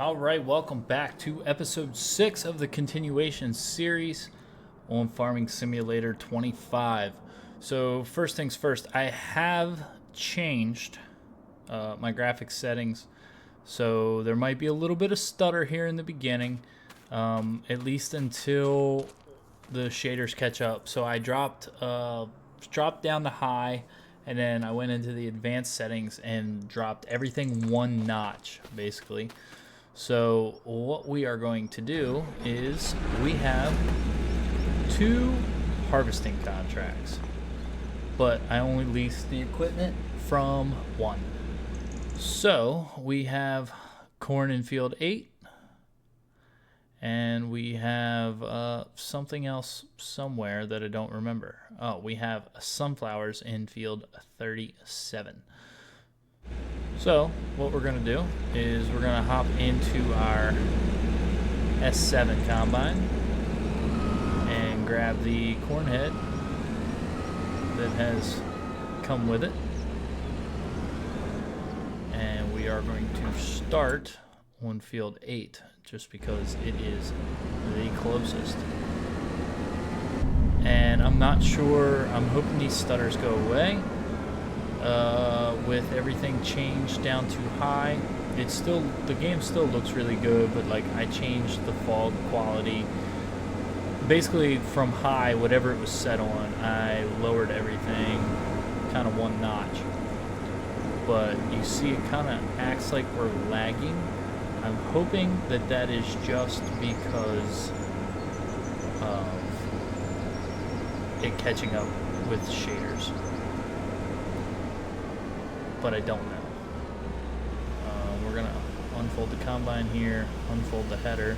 All right, welcome back to episode 6 of the continuation series on Farming Simulator 25. So first things first, I have changed my graphics settings, so there might be a little bit of stutter here in the beginning, at least until the shaders catch up. So I dropped down to high, and then I went into the advanced settings and dropped everything one notch, basically. So what we are going to do is we have 2 harvesting contracts, but I only leased the equipment from 1. So we have corn in field 8, and we have something else somewhere that I don't remember. Oh, we have sunflowers in field 37. So what we're going to do is we're going to hop into our S7 combine and grab the corn head that has come with it. And we are going to start on field 8 just because it is the closest. And I'm not sure, I'm hoping these stutters go away. With everything changed down to high, the game still looks really good, but like I changed the fog quality basically from high, whatever it was set on, I lowered everything kind of one notch. But you see it kind of acts like we're lagging. I'm hoping that that is just because of it catching up with shaders, but I don't know. We're gonna unfold the combine here, unfold the header.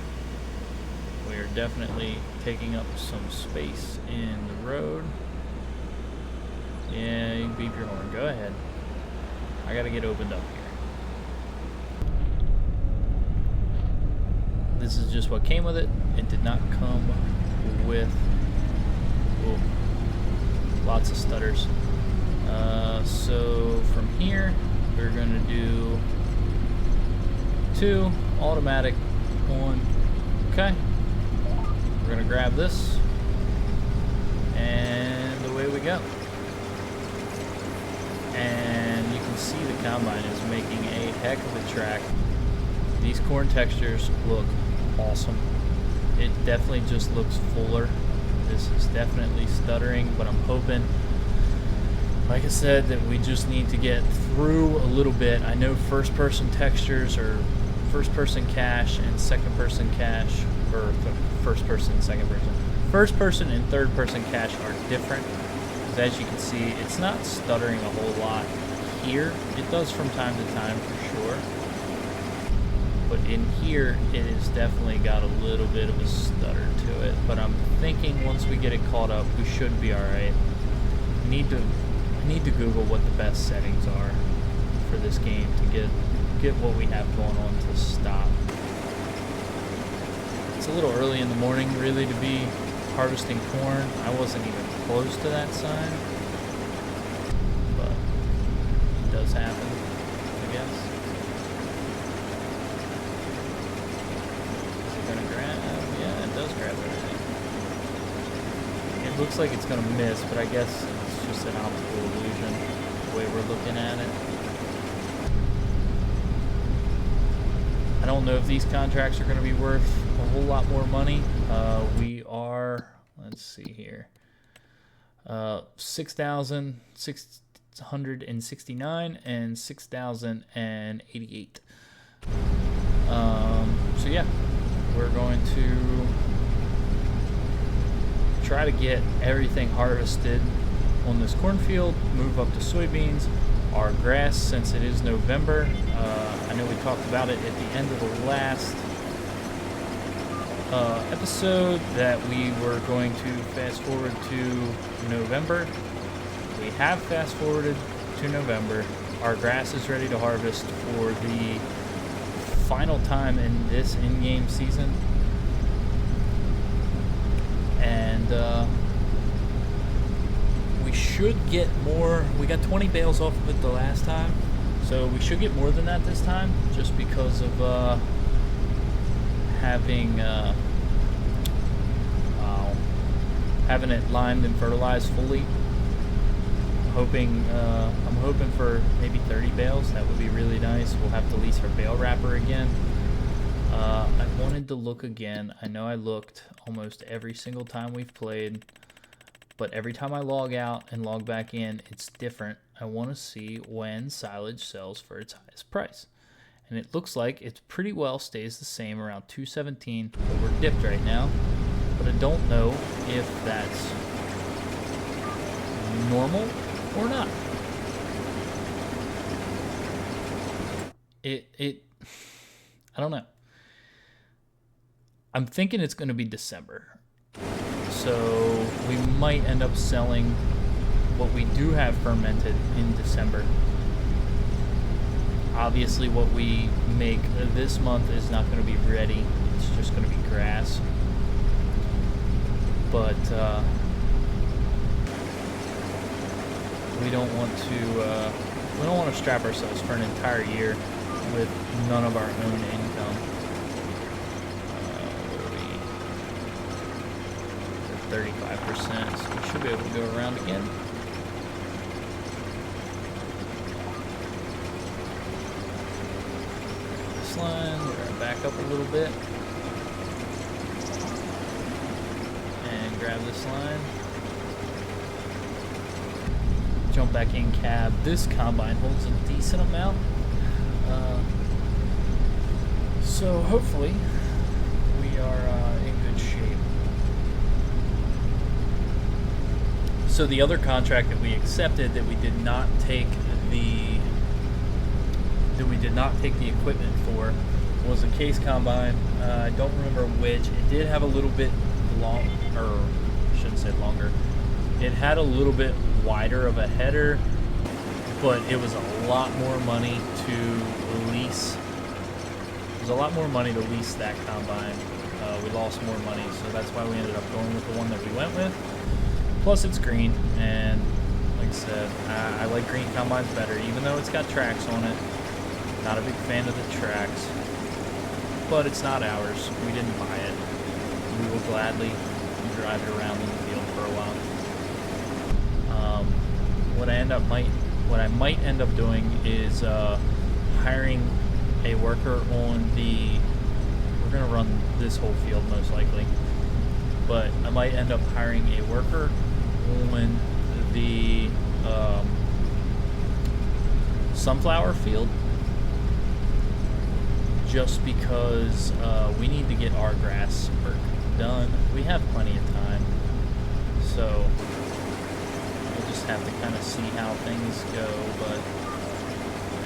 We are definitely taking up some space in the road. Yeah, you can beep your horn, go ahead. I gotta get opened up here. This is just what came with it. It did not come with lots of stutters. So from here, we're going to do 2 automatic 1. Okay. We're going to grab this, and away we go. And you can see the combine is making a heck of a track. These corn textures look awesome. It definitely just looks fuller. This is definitely stuttering, but I'm hoping, like I said, that we just need to get through a little bit. I know first-person textures or first-person cache and second-person cache, or first-person and second-person. First-person and third-person cache are different. As you can see, it's not stuttering a whole lot here. It does from time to time for sure. But in here, it has definitely got a little bit of a stutter to it. But I'm thinking once we get it caught up, we should be alright. I need to Google what the best settings are for this game to get what we have going on to stop. It's a little early in the morning really to be harvesting corn. I wasn't even close to that sign, but it does happen, I guess. Is it gonna grab? Yeah, it does grab everything. It looks like it's gonna miss, but I guess it's just an optical illusion the way we're looking at it. I don't know if these contracts are going to be worth a whole lot more money. We are, let's see here, 6,669 and 6,088. So yeah, we're going to try to get everything harvested on this cornfield, move up to soybeans. Our grass, since it is November, I know we talked about it at the end of the last episode that we were going to fast forward to November. We have fast forwarded to November. Our grass is ready to harvest for the final time in this in-game season. And we should get more. We got 20 bales off of it the last time, so we should get more than that this time, just because of having having it limed and fertilized fully. I'm hoping for maybe 30 bales. That would be really nice. We'll have to lease our bale wrapper again. I wanted to look again. I know I looked almost every single time we've played, but every time I log out and log back in, it's different. I want to see when silage sells for its highest price. And it looks like it pretty well stays the same around 217, but we're dipped right now. But I don't know if that's normal or not. I don't know. I'm thinking it's going to be December. So we might end up selling what we do have fermented in December. Obviously what we make this month is not going to be ready. It's just going to be grass. But we don't want to strap ourselves for an entire year with none of our own income. What are we? 35%, so we should be able to go around again. This line, we're going to back up a little bit. And grab this line. Jump back in cab. This combine holds a decent amount. So hopefully we are in good shape. So the other contract that we accepted that we did not take the equipment for was a case combine. I don't remember which. It did have a little bit long, or I shouldn't say longer. It had a little bit wider of a header, but it was a lot more money to lease. It was a lot more money to lease that combine. We lost more money, so that's why we ended up going with the one that we went with. Plus, it's green, and like I said, I like green combines better, even though it's got tracks on it. Not a big fan of the tracks, but it's not ours. We didn't buy it. We will gladly drive it around in the field for a while. What I might end up doing is hiring a worker on the. We're gonna run this whole field most likely, but I might end up hiring a worker on the sunflower field, just because we need to get our grass work done. We have plenty of time, so we'll just have to kind of see how things go. But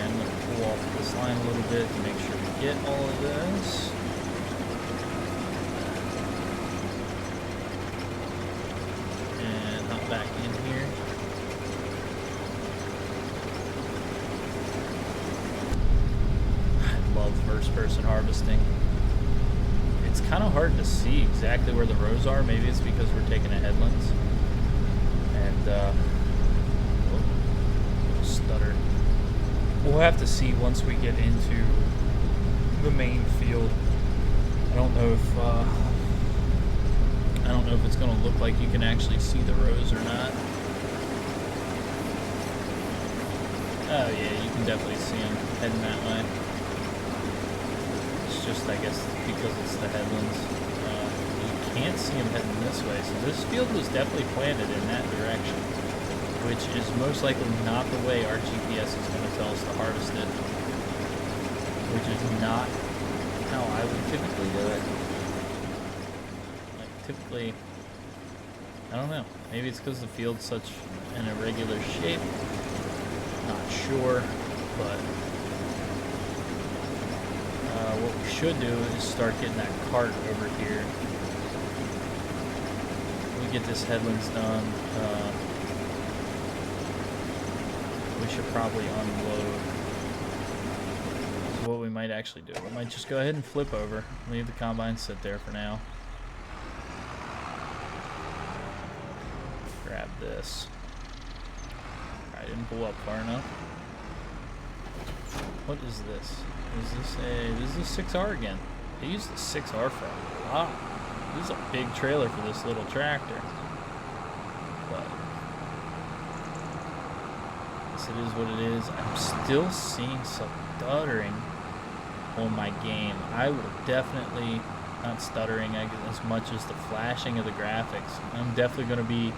I'm going to pull off this line a little bit to make sure we get all of this. And hop back in here. I love first-person harvesting. It's kind of hard to see exactly where the rows are. Maybe it's because we're taking a headlands. And, stutter. We'll have to see once we get into the main field. I don't know if it's going to look like you can actually see the rows or not. Oh yeah, you can definitely see them heading that way. It's just, I guess, because it's the headlands. You can't see them heading this way, so this field was definitely planted in that direction, which is most likely not the way our GPS is going to tell us to harvest it, which is not how I would typically do it. Like, typically, I don't know, maybe it's because the field's such an irregular shape, not sure, but what we should do is start getting that cart over here. We get this headlands done, we should probably unload. So what we might actually do, we might just go ahead and flip over, leave the combine sit there for now. Grab this. I didn't pull up far enough. What is this? Is this a 6R again? They used the 6R front. Wow, this is a big trailer for this little tractor. But it is what it is. I'm still seeing some stuttering on my game. I will definitely, not stuttering as much as the flashing of the graphics. I'm definitely going to be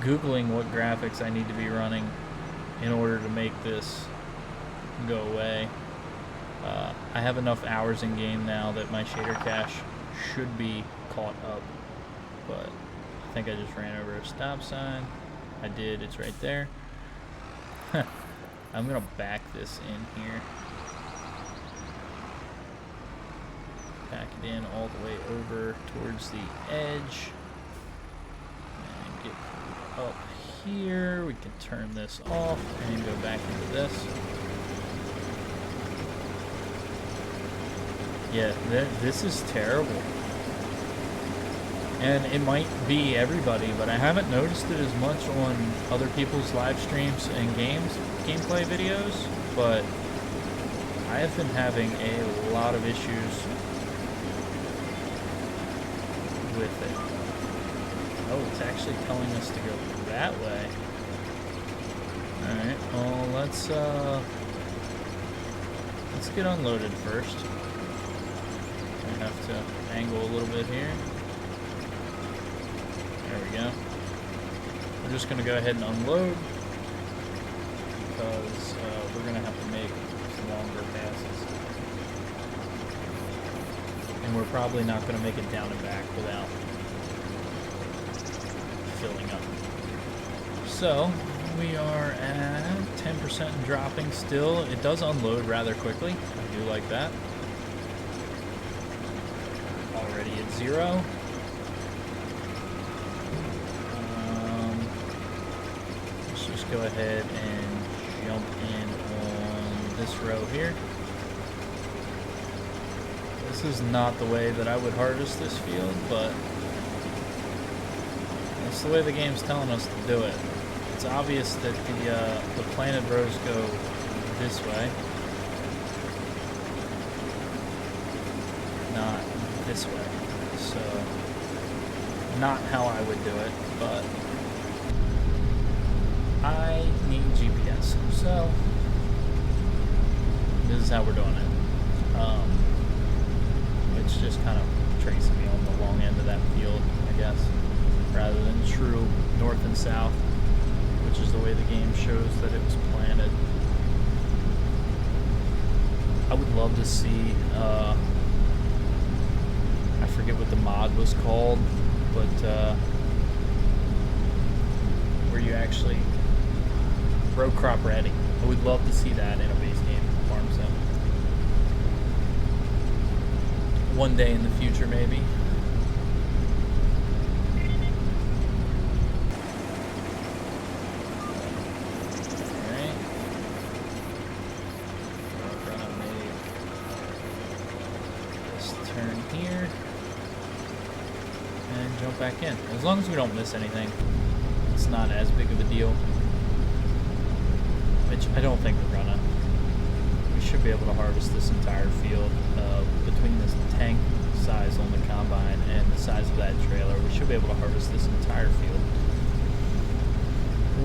Googling what graphics I need to be running in order to make this go away. I have enough hours in game now that my shader cache should be caught up. But I think I just ran over a stop sign. I did, it's right there. I'm gonna back this in here. Back it in all the way over towards the edge. And get up here. We can turn this off and go back into this. Yeah, this is terrible. And it might be everybody, but I haven't noticed it as much on other people's live streams and gameplay videos, but I have been having a lot of issues with it. Oh, it's actually telling us to go that way. Alright, well, let's get unloaded first. I have to angle a little bit here. There we go. We're just going to go ahead and unload because we're going to have to make some longer passes. And we're probably not going to make it down and back without filling up. So, we are at 10% and dropping still. It does unload rather quickly. I do like that. Already at 0. Go ahead and jump in on this row here. This is not the way that I would harvest this field, but that's the way the game's telling us to do it. It's obvious that the planted rows go this way, not this way. So, not how I would do it, but I need GPS, so this is how we're doing it. It's just kind of tracing me on the long end of that field, I guess, rather than true north and south, which is the way the game shows that it was planted. I would love to see, I forget what the mod was called, but where you actually row crop ready. I would love to see that in a base game farm sim. One day in the future, maybe. Alright. We're gonna make this turn here and jump back in. As long as we don't miss anything, it's not as big of a deal. Which I don't think we're gonna. We should be able to harvest this entire field between this tank size on the combine and the size of that trailer. We should be able to harvest this entire field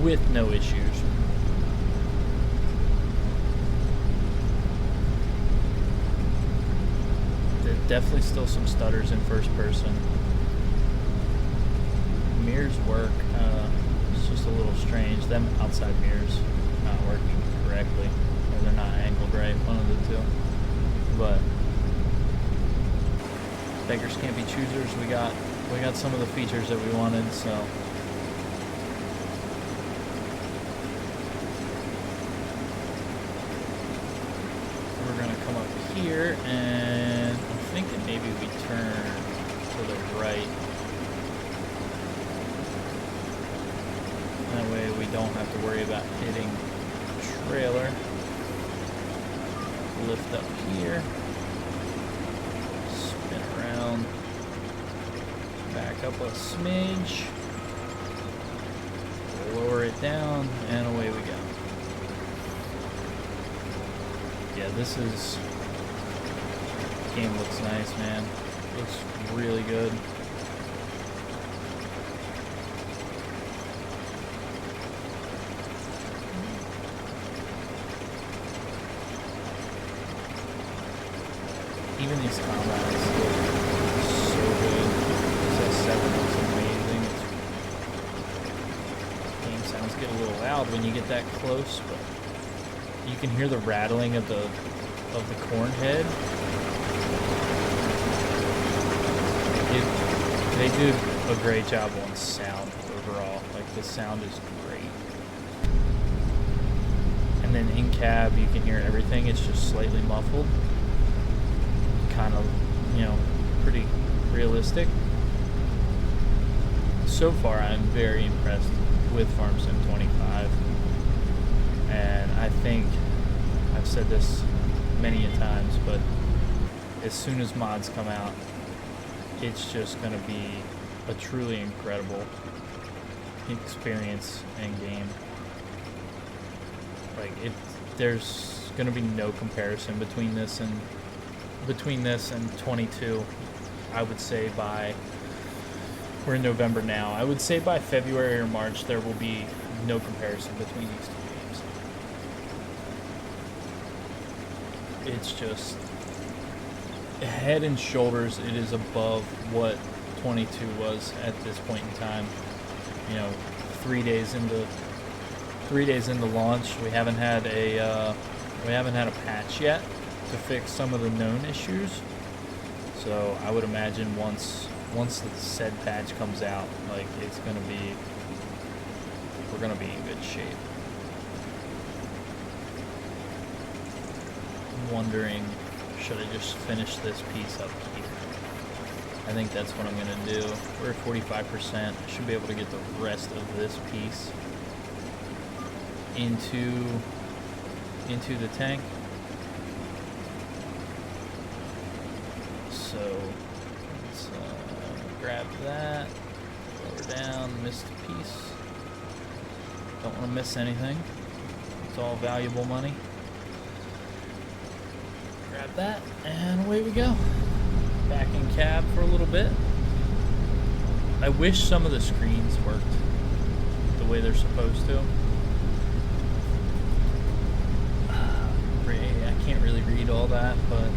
with no issues. There are definitely still some stutters in first person. Mirrors work. It's just a little strange. Them outside mirrors not working correctly, or they're not angled right, one of the two. But beggars can't be choosers. We got some of the features that we wanted, so we're gonna come up here, and I'm thinking maybe we turn to the right. That way we don't have to worry about hitting the trailer. Lift up here. Spin around. Back up a smidge. Lower it down, and away we go. Yeah, this is game looks nice, man. Looks really good. Even these combines look so good. This S7 looks amazing. Game sounds get a little loud when you get that close, but you can hear the rattling of the corn head. They did a great job on sound overall. Like, the sound is great. And then in cab, you can hear everything. It's just slightly muffled. Kind of, you know, pretty realistic. So far, I'm very impressed with Farm Sim 25. And I think I've said this many a times, but as soon as mods come out, it's just going to be a truly incredible experience and game. Like, there's going to be no comparison between this and 22. I would say we're in November now. I would say by February or March there will be no comparison between these two games. It's just head and shoulders, it is above what 22 was at this point in time. You know, 3 days into launch, we haven't had a patch yet to fix some of the known issues. So I would imagine once the said patch comes out, like, we're gonna be in good shape. I'm wondering, should I just finish this piece up here? I think that's what I'm gonna do. We're at 45%. I should be able to get the rest of this piece into the tank. So let's grab that, lower down, missed a piece. Don't want to miss anything. It's all valuable money. Grab that, and away we go. Back in cab for a little bit. I wish some of the screens worked the way they're supposed to. I can't really read all that, but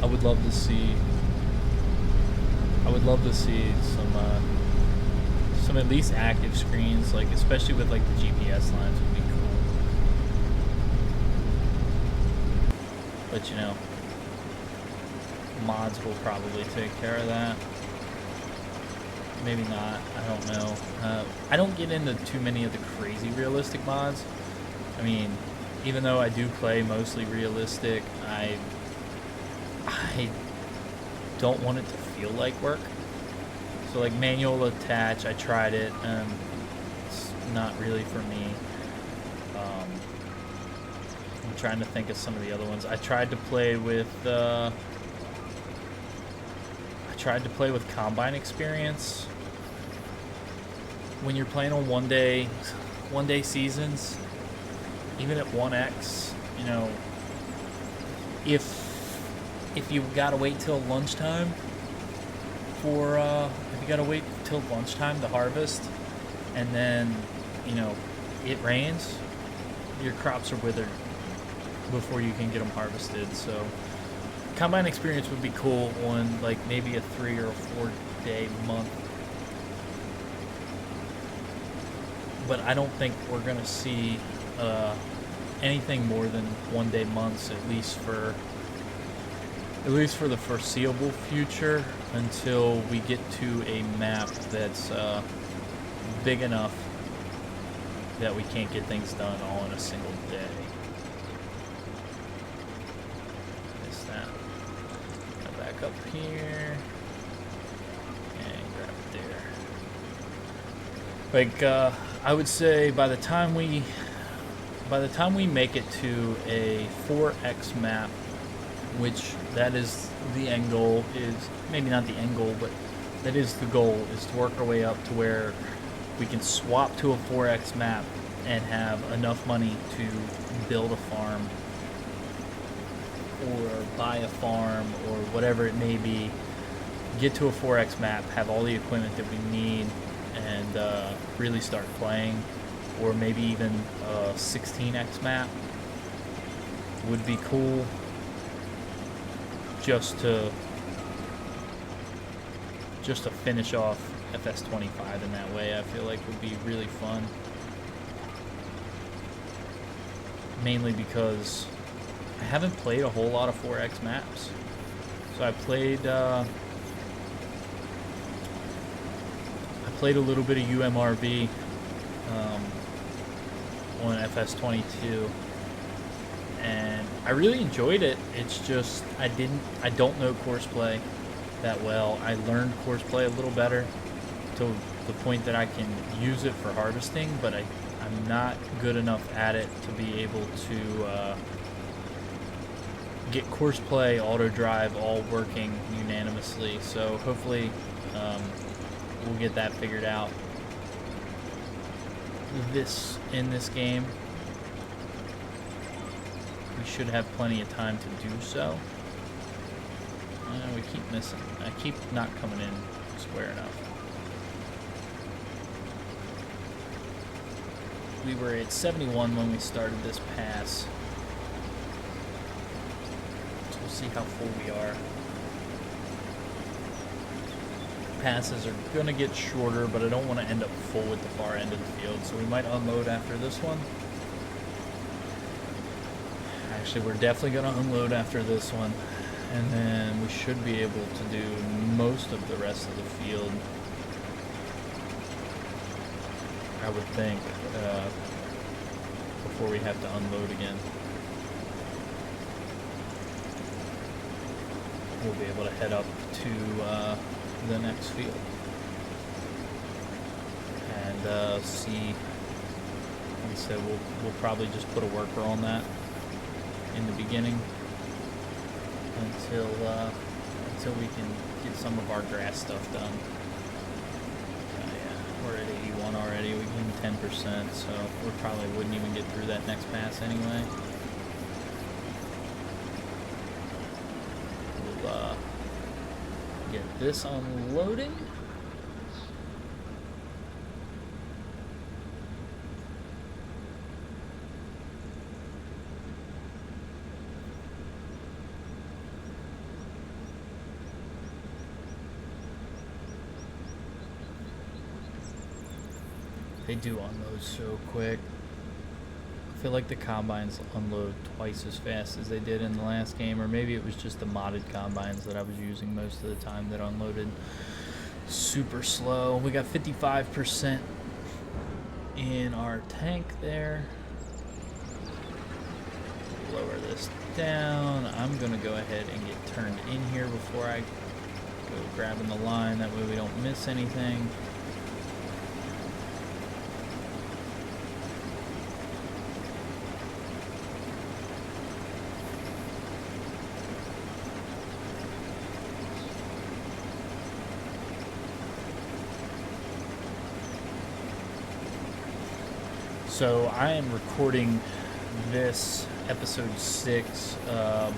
I would love to see some at least active screens, like, especially with, like, the GPS lines would be cool. But, you know, mods will probably take care of that. Maybe not, I don't know. I don't get into too many of the crazy realistic mods. I mean, even though I do play mostly realistic, I don't want it to feel like work. So, like, manual attach, I tried it, and it's not really for me. I'm trying to think of some of the other ones. I tried to play with Combine Experience. When you're playing on one day seasons, even at 1x, you know, if you gotta wait till lunchtime to harvest, and then, you know, it rains, your crops are withered before you can get them harvested. So Combine Experience would be cool on, like, maybe a 3 or 4 day month. But I don't think we're gonna see anything more than 1 day months, at least for the foreseeable future, until we get to a map that's big enough that we can't get things done all in a single day. Missed that. Now back up here and grab it there. Like, I would say by the time we make it to a 4x map, which that is the end goal, is maybe not the end goal, but that is the goal, is to work our way up to where we can swap to a 4x map and have enough money to build a farm or buy a farm or whatever it may be, get to a 4X map, have all the equipment that we need, and really start playing. Or maybe even a 16X map would be cool, just to finish off FS25 in that way. I feel like would be really fun, mainly because I haven't played a whole lot of 4X maps. So I played a little bit of UMRV on FS22, and I really enjoyed it. It's just I don't know course play that well. I learned course play a little better to the point that I can use it for harvesting, but I'm not good enough at it to be able to get course play, auto drive all working unanimously. So hopefully we'll get that figured out in this game. We should have plenty of time to do so. We keep missing. I keep not coming in square enough. We were at 71 when we started this pass. So we'll see how full we are. Passes are gonna get shorter, but I don't want to end up full at the far end of the field, so we might unload after this one. Actually, we're definitely gonna unload after this one, and then we should be able to do most of the rest of the field, I would think, before we have to unload again. We'll be able to head up to the next field and see. Like I said, we'll probably just put a worker on that in the beginning until we can get some of our grass stuff done. Yeah, we're at 81 already. We gained 10%, so we probably wouldn't even get through that next pass anyway. We'll get this unloading. They do unload so quick. I feel like the combines unload twice as fast as they did in the last game, or maybe it was just the modded combines that I was using most of the time that unloaded super slow. We got 55% in our tank there. Lower this down. I'm gonna go ahead and get turned in here before I go grabbing the line, that way we don't miss anything. So I am recording this episode 6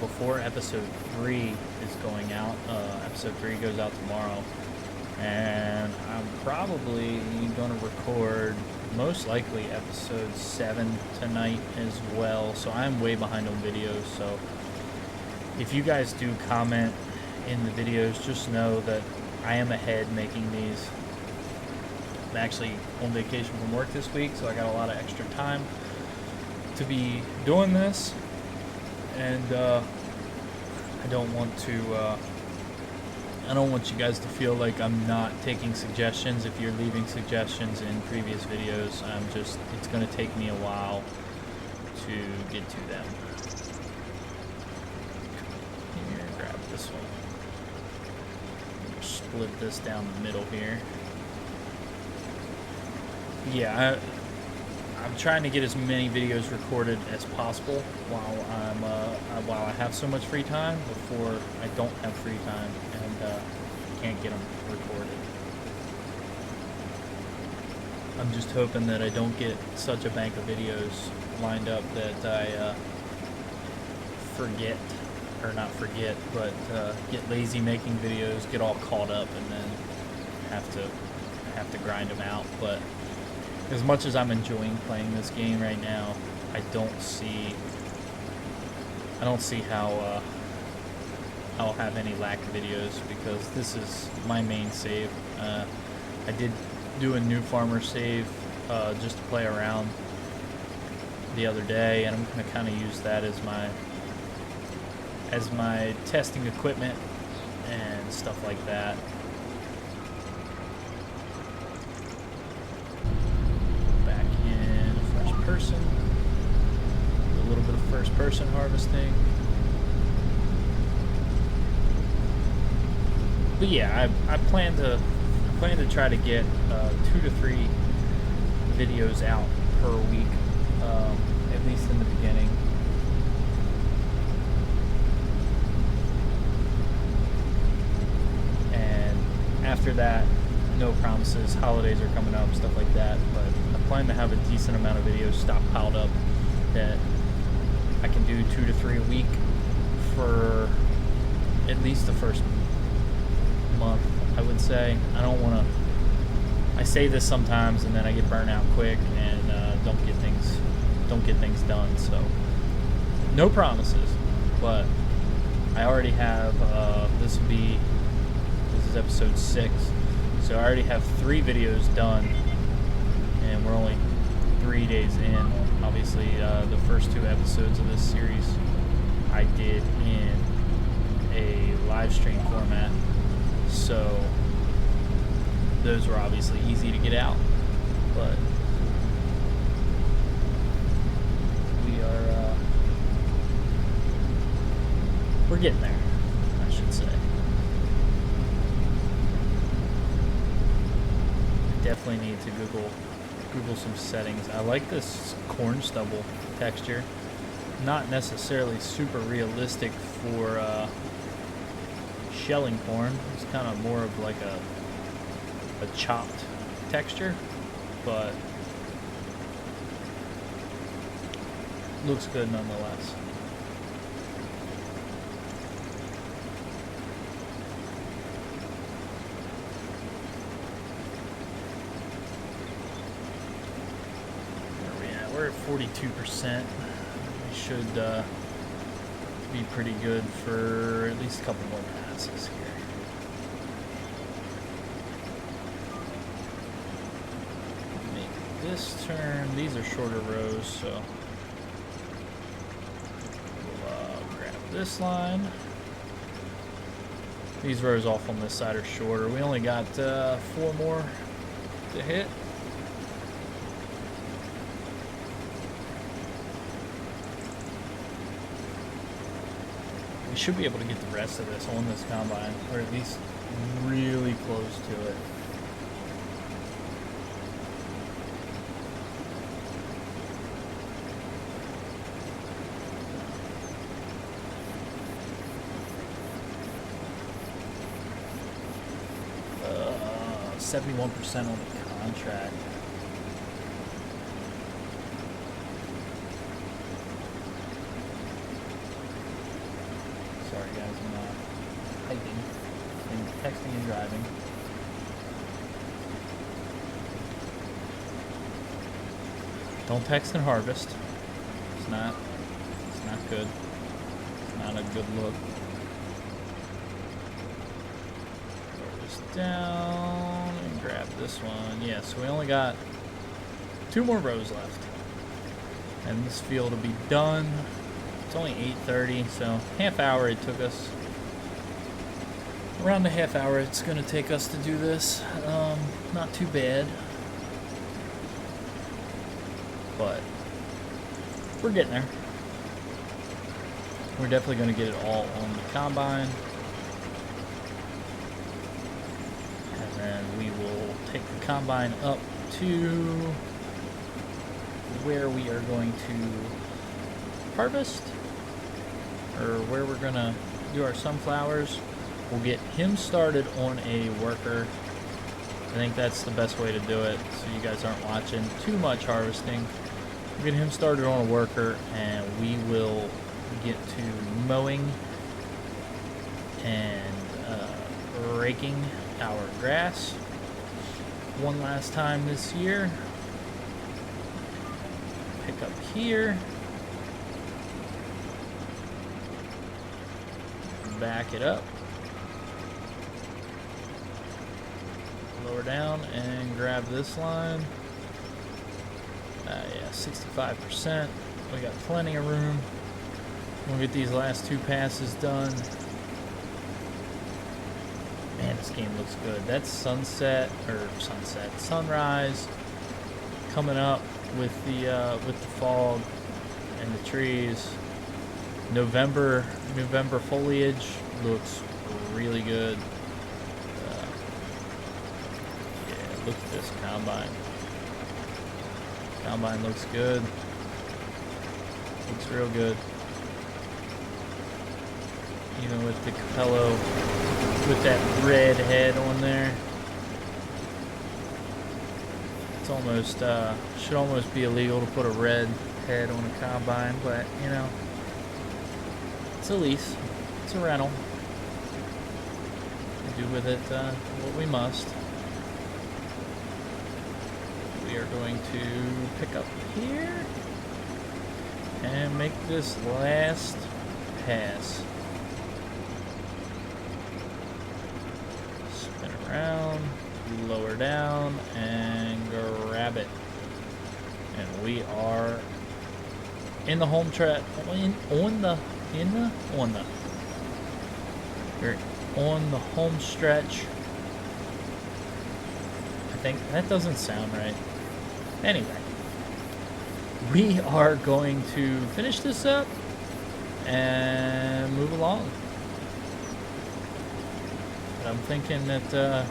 before episode 3 is going out. Episode 3 goes out tomorrow, and I'm probably going to record most likely episode 7 tonight as well. So I'm way behind on videos, so if you guys do comment in the videos, just know that I am ahead making these. I'm actually on vacation from work this week, so I got a lot of extra time to be doing this, and I don't want you guys to feel like I'm not taking suggestions. If you're leaving suggestions in previous videos, it's going to take me a while to get to them. Here, grab this one. Split this down the middle here. Yeah, I'm trying to get as many videos recorded as possible while I have so much free time before I don't have free time and can't get them recorded. I'm just hoping that I don't get such a bank of videos lined up that I forget or not forget, but get lazy making videos, get all caught up, and then have to grind them out. But as much as I'm enjoying playing this game right now, I don't see how I'll have any lack of videos, because this is my main save. I did do a new farmer save just to play around the other day, and I'm going to kind of use that as my testing equipment and stuff like that. Back in first person, a little bit of first person harvesting. But yeah, I plan to try to get 2 to 3 videos out per week, at least in the beginning. And after that, no promises. Holidays are coming up, stuff like that. But I plan to have a decent amount of videos stockpiled up that I can do 2 to 3 a week for at least the first month, I would say. I say this sometimes and then I get burnt out quick and don't get things done. So no promises, but I already have this is episode 6, so I already have 3 videos done, and we're only 3 days in. Obviously the first 2 episodes of this series I did in a live stream format, so those were obviously easy to get out, but we're getting there, I should say. Definitely need to Google some settings. I like this corn stubble texture. Not necessarily super realistic for shelling corn. It's kind of more of like a chopped texture, but looks good nonetheless. Where are we at? We're at 42%. We should be pretty good for at least a couple more passes here. This turn, these are shorter rows, so we'll grab this line. These rows off on this side are shorter. We only got 4 more to hit. We should be able to get the rest of this on this combine, or at least really close to it. Uh, 71% on the contract. Sorry guys, I'm typing and texting and driving. Don't text and harvest. It's not good. It's not a good look. Throw this down and grab this one. Yeah, so we only got 2 more rows left. And this field will be done. It's only 8:30, so half hour it took us. Around a half hour it's going to take us to do this. Not too bad. But we're getting there. We're definitely going to get it all on the combine. And then we will take the combine up to where we are going to harvest, or where we're going to do our sunflowers. We'll get him started on a worker. I think that's the best way to do it, so you guys aren't watching too much harvesting. We'll get him started on a worker, and we will get to mowing and raking our grass one last time this year. Pick up here. Back it up. Lower down and grab this line. Yeah, 65%. We got plenty of room. We'll get these last two passes done. Man, this game looks good. That's sunrise coming up with the fog and the trees. November foliage looks really good. Yeah, look at this combine. Combine looks good. Looks real good. Even with the Capello, with that red head on there. It's almost, should almost be illegal to put a red head on a combine, but, you know, it's a lease. It's a rental. We do with it what we must. We are going to pick up here and make this last pass. Spin around, lower down, and grab it. And we are in the home stretch. We're on the home stretch. I think that doesn't sound right. Anyway, we are going to finish this up and move along. But I'm thinking that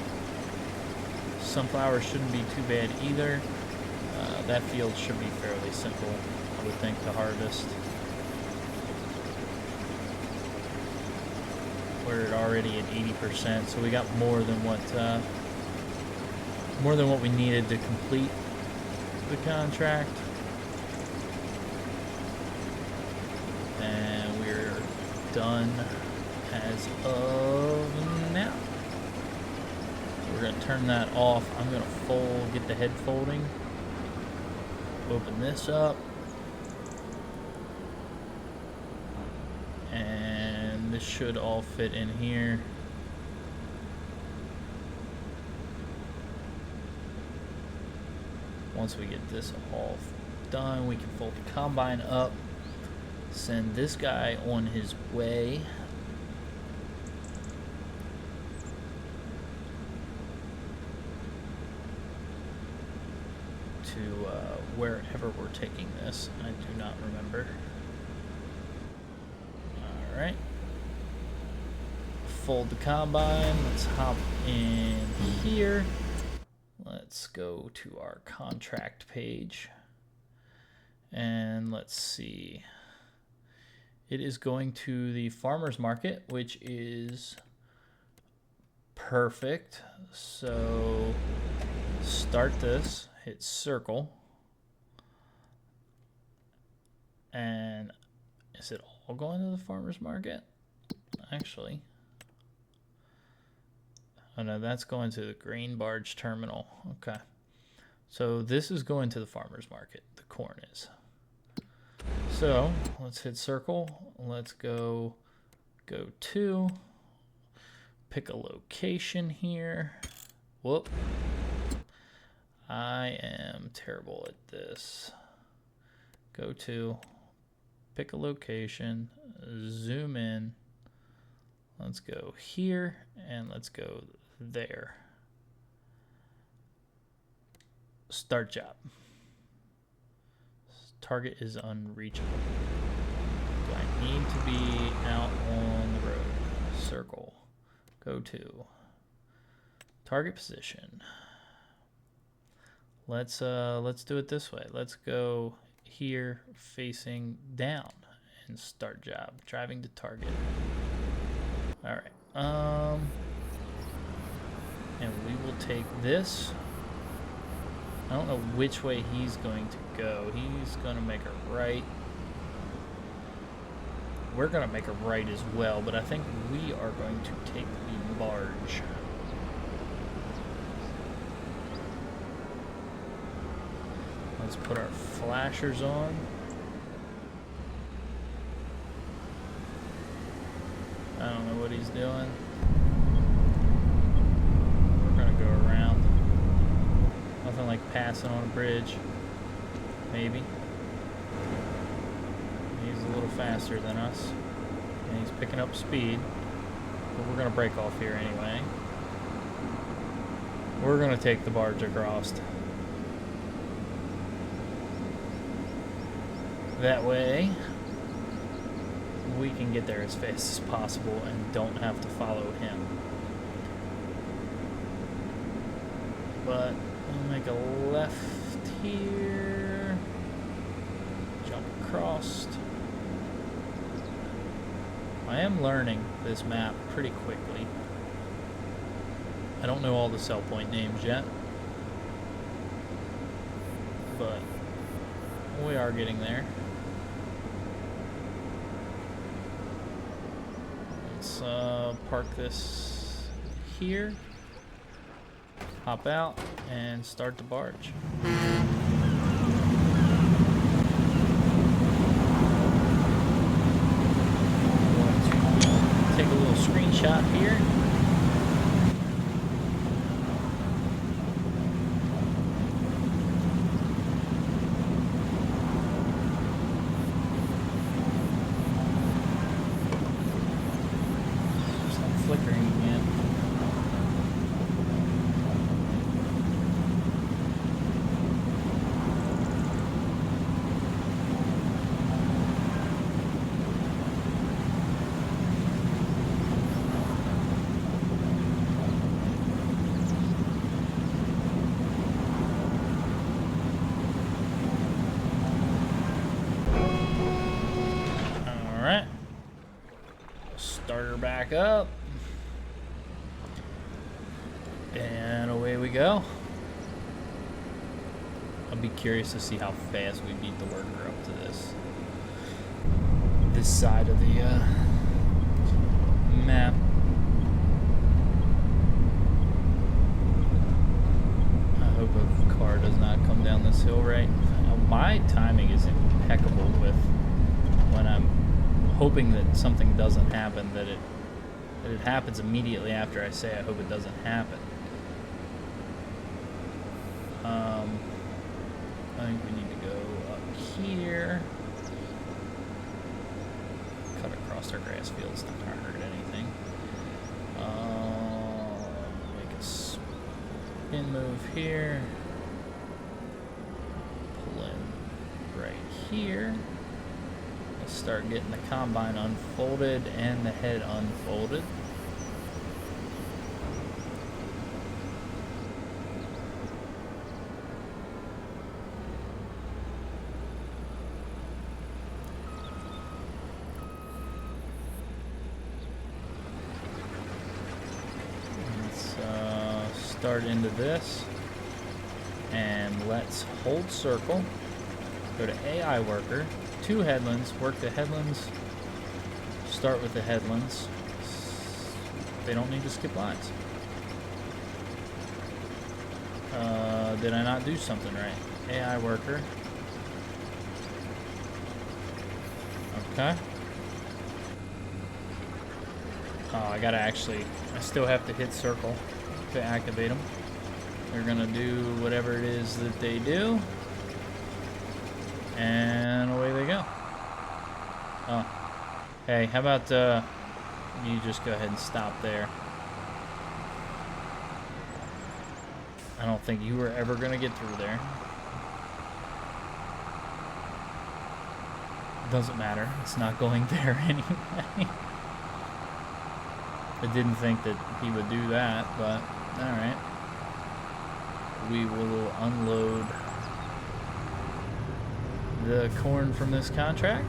sunflowers shouldn't be too bad either. That field should be fairly simple, I would think, to harvest. We're already at 80%, so we got more than what we needed to complete the contract. And we're done as of now. We're going to turn that off. I'm going to get the head folding. Open this up. And this should all fit in here. Once we get this all done, we can fold the combine up, send this guy on his way. To wherever we're taking this. I do not remember. Alright. Fold the combine. Let's hop in here. Let's go to our contract page. And let's see. It is going to the farmer's market, which is perfect. So start this, hit circle. And is it all going to the farmer's market? Actually. Oh no, that's going to the grain barge terminal. Okay. So this is going to the farmer's market. The corn is. So let's hit circle. Let's go to, pick a location here. Whoop. I am terrible at this. Go to, pick a location, zoom in. Let's go here and let's go there. Start job. Target is unreachable. Do I need to be out on the road? Circle. Go to target position. Let's do it this way. Let's go here facing down and start job. Driving to target. All right. And we will take this. I don't know which way he's going to go. He's going to make a right. we're going to make a right as well, but I think we are going to take the barge. Let's put our flashers on. I don't know what he's doing. We're going to go around. Nothing like passing on a bridge. Maybe. He's a little faster than us. And he's picking up speed. But we're going to break off here anyway. We're going to take the barge across. That way, we can get there as fast as possible and don't have to follow him. But we'll make a left here. Jump across. I am learning this map pretty quickly. I don't know all the cell point names yet, but we are getting there. Let's park this here, hop out, and start the barge. Take a little screenshot here. It's flickering again. Alright, start her back up, and away we go. I'll be curious to see how fast we beat the worker up to this side of the map. I hope a car does not come down this hill right. Now, my timing is impeccable with when I'm hoping that something doesn't happen, that it happens immediately after I say I hope it doesn't happen. I think we need to go up here, cut across our grass fields, not gonna hurt anything. Make a spin move here, pull in right here. Start getting the combine unfolded and the head unfolded. Let's start into this, and let's hold circle, go to AI worker, 2 headlands, work the headlands, start with the headlands. They don't need to skip lines. Did I not do something right? AI worker. Okay. Oh, I still have to hit circle to activate them. They're gonna do whatever it is that they do. And away they go. Oh. Hey, how about you just go ahead and stop there. I don't think you were ever going to get through there. Doesn't matter. It's not going there anyway. I didn't think that he would do that, but alright. We will unload the corn from this contract.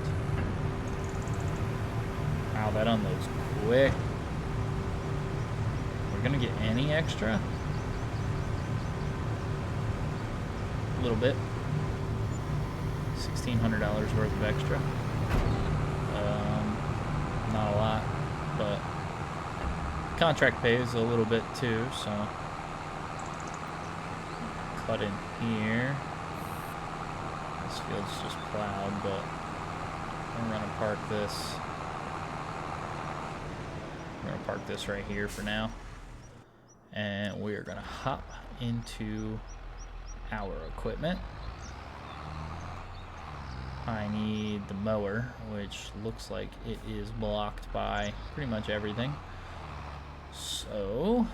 Wow, that unloads quick. We're gonna get any extra? A little bit. $1,600 worth of extra. not a lot, but contract pays a little bit too, so cut in here. This field's just plowed, but I'm gonna park this. I'm gonna park this right here for now, and we are gonna hop into our equipment. I need the mower, which looks like it is blocked by pretty much everything. So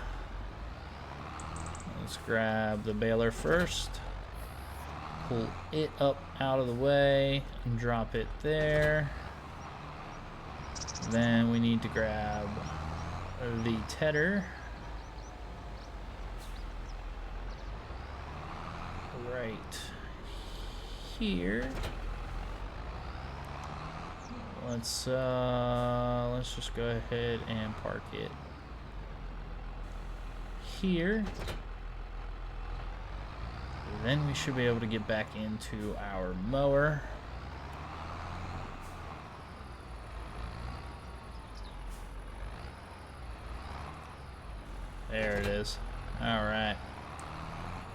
let's grab the baler first, pull it up out of the way and drop it there. Then we need to grab the tedder right here. Let's just go ahead and park it here. Then we should be able to get back into our mower. There it is. All right.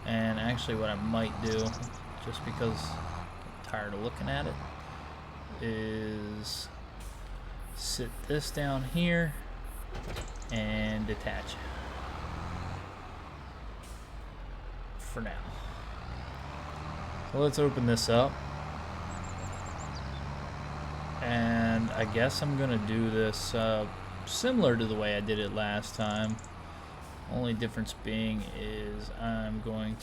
And actually what I might do, just because I'm tired of looking at it, is sit this down here and detach it for now. So let's open this up, and I guess I'm gonna do this similar to the way I did it last time. Only difference being is I'm gonna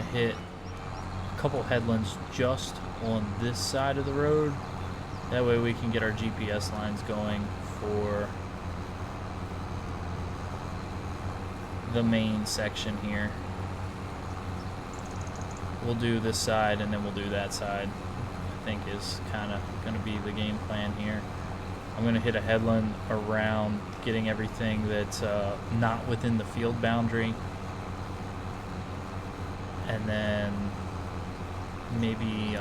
hit a couple headlands just on this side of the road. That way we can get our GPS lines going for the main section here. We'll do this side and then we'll do that side, I think is kind of going to be the game plan here. I'm going to hit a headland around getting everything that's not within the field boundary, and then maybe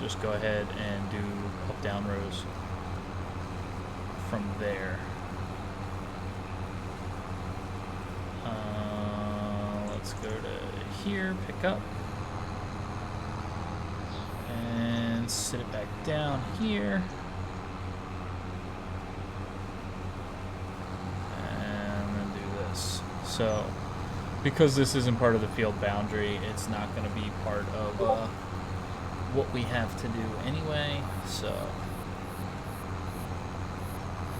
just go ahead and do up down rows from there. Let's go to here, pick up, and sit it back down here. So, because this isn't part of the field boundary, it's not going to be part of what we have to do anyway. So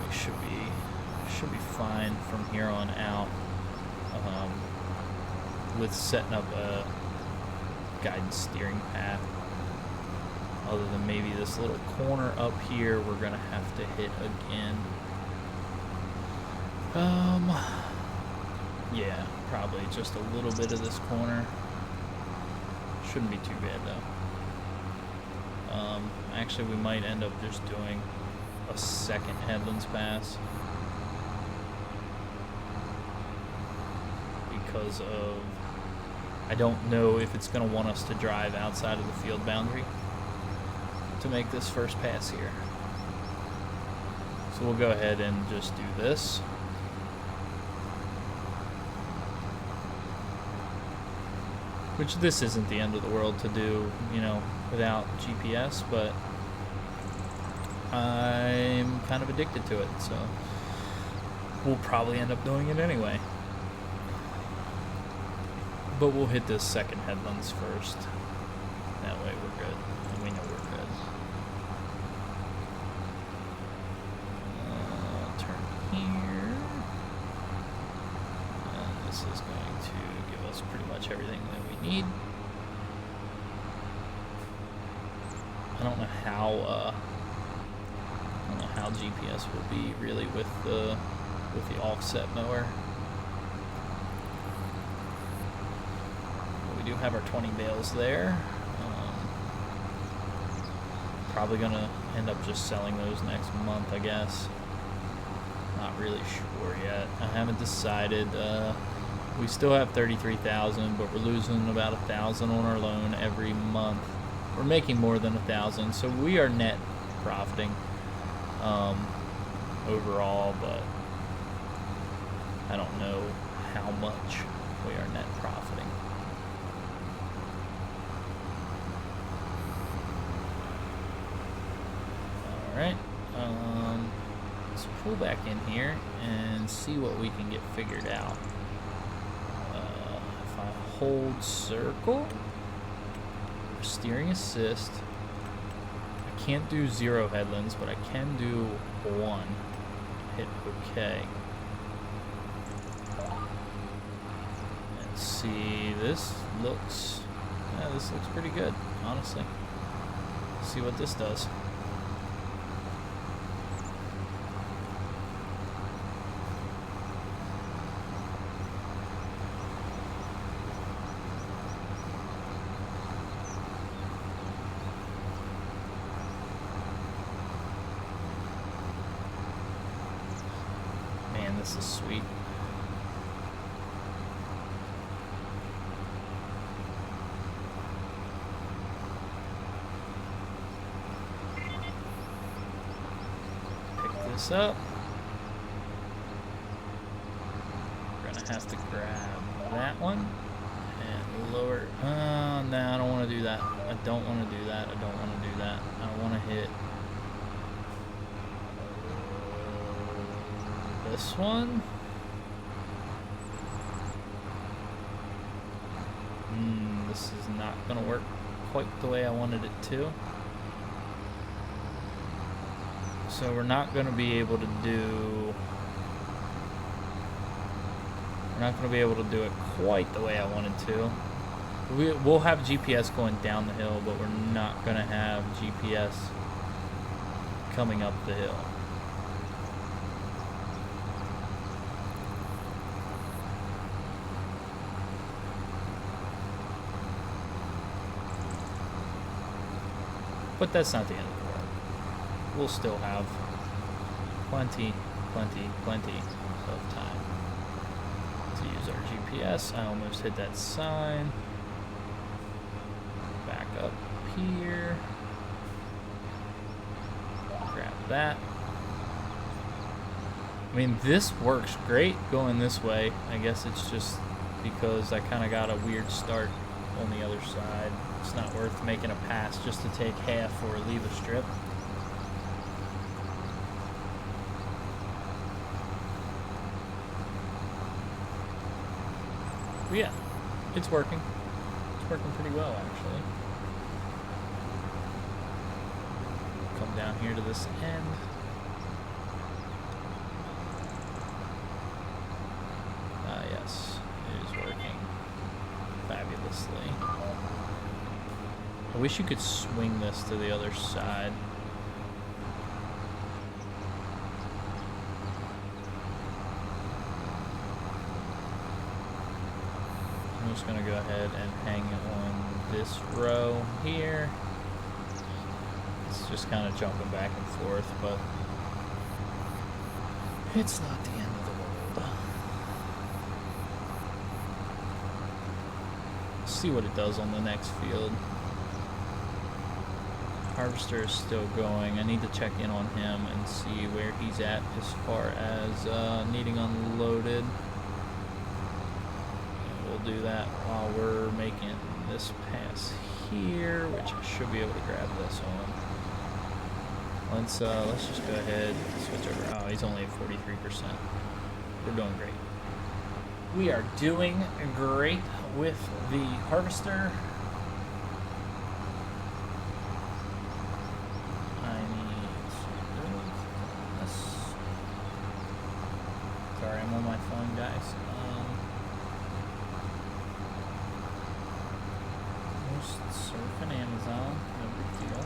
we should be fine from here on out with setting up a guidance steering path. Other than maybe this little corner up here, we're going to have to hit again. Yeah, probably just a little bit of this corner. Shouldn't be too bad though. Actually, we might end up just doing a second headlands pass because of, I don't know if it's going to want us to drive outside of the field boundary to make this first pass here. So we'll go ahead and just do this. Which this isn't the end of the world to do, you know, without GPS, but I'm kind of addicted to it, so we'll probably end up doing it anyway. But we'll hit this second headlands first. That way we're good, and we know we're good. Turn here. And this is going to give us pretty much everything that we need. I don't know how GPS will be really with the offset mower. But we do have our 20 bales there. Probably gonna end up just selling those next month, I guess. Not really sure yet. I haven't decided. We still have 33,000, but we're losing about 1,000 on our loan every month. we're making more than 1,000, so we are net profiting overall, but I don't know how much we are net profiting. Alright, let's pull back in here and see what we can get figured out. If I hold circle, steering assist, I can't do 0 headlands, but I can do 1. Hit OK. Let's see, this looks pretty good, honestly. Let's see what this does. This is sweet. Pick this up. We're gonna have to grab that one and lower. No, I don't want to do that. I don't want to do that. I don't want to do that. I want to hit this one. This is not going to work quite the way I wanted it to. So we're not going to be able to do... We're not going to be able to do it quite the way I wanted to. We'll have GPS going down the hill, but we're not going to have GPS coming up the hill. But that's not the end of the world. We'll still have plenty of time to use our GPS. I almost hit that sign. Back up here. Grab that. I mean, this works great going this way. I guess it's just because I kind of got a weird start on the other side. It's not worth making a pass just to take half or leave a strip. But yeah, it's working. It's working pretty well, actually. Come down here to this end. Yes, it is working fabulously. I wish you could swing this to the other side. I'm just going to go ahead and hang on this row here. It's just kind of jumping back and forth, but it's not the end of the world. Let's see what it does on the next field. Harvester is still going. I need to check in on him and see where he's at as far as needing unloaded. And we'll do that while we're making this pass here, which I should be able to grab this on. Let's just go ahead and switch over. Oh, he's only at 43%. We're doing great. We are doing great with the harvester. Sorry, I'm on my phone, guys. Just surfing Amazon, no big deal.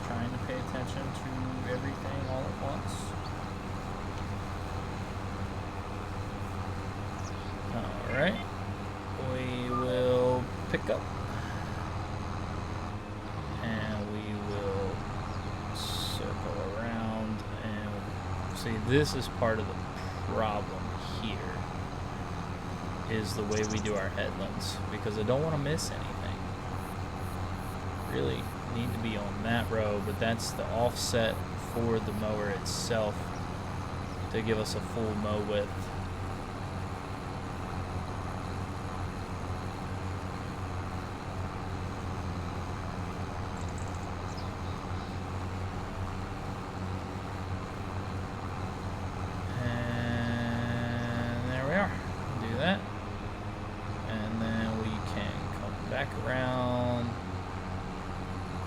Trying to pay attention to everything all at once. Alright, we will pick up. And we will circle around and see, this is part of the problem here, is the way we do our headlands, because I don't want to miss anything. really need to be on that row, but that's the offset for the mower itself to give us a full mow width. And there we are. Do that. And then we can come back around.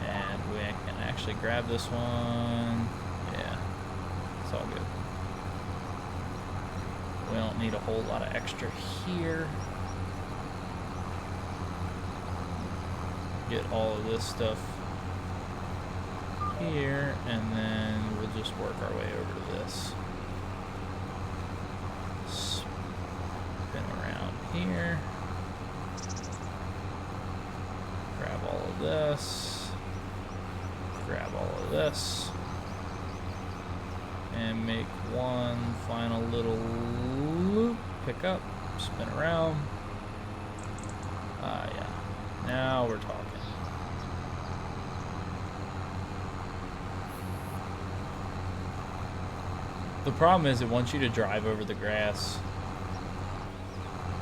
And we can actually grab this one. Yeah, it's all good. We don't need a whole lot of extra here. Get all of this stuff here, and then we'll just work our way over to this. Spin around here. Grab all of this. Grab all of this. And make one final little loop. Pick up. Spin around. Ah, yeah. Now we're talking. The problem is it wants you to drive over the grass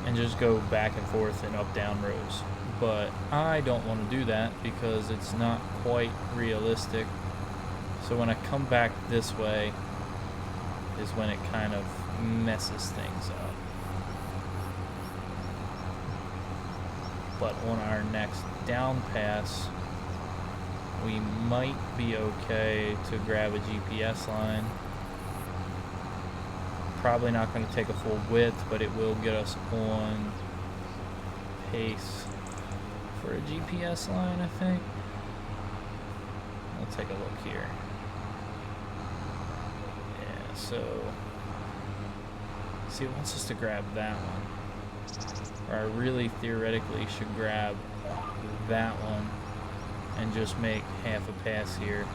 and just go back and forth and up down rows. But I don't want to do that because it's not quite realistic. So when I come back this way is when it kind of messes things up. But on our next down pass, we might be okay to grab a GPS line. Probably not going to take a full width, but it will get us on pace for a GPS line, I think. We'll take a look here. Yeah, so see, it wants us to grab that one. Or I really theoretically should grab that one and just make half a pass here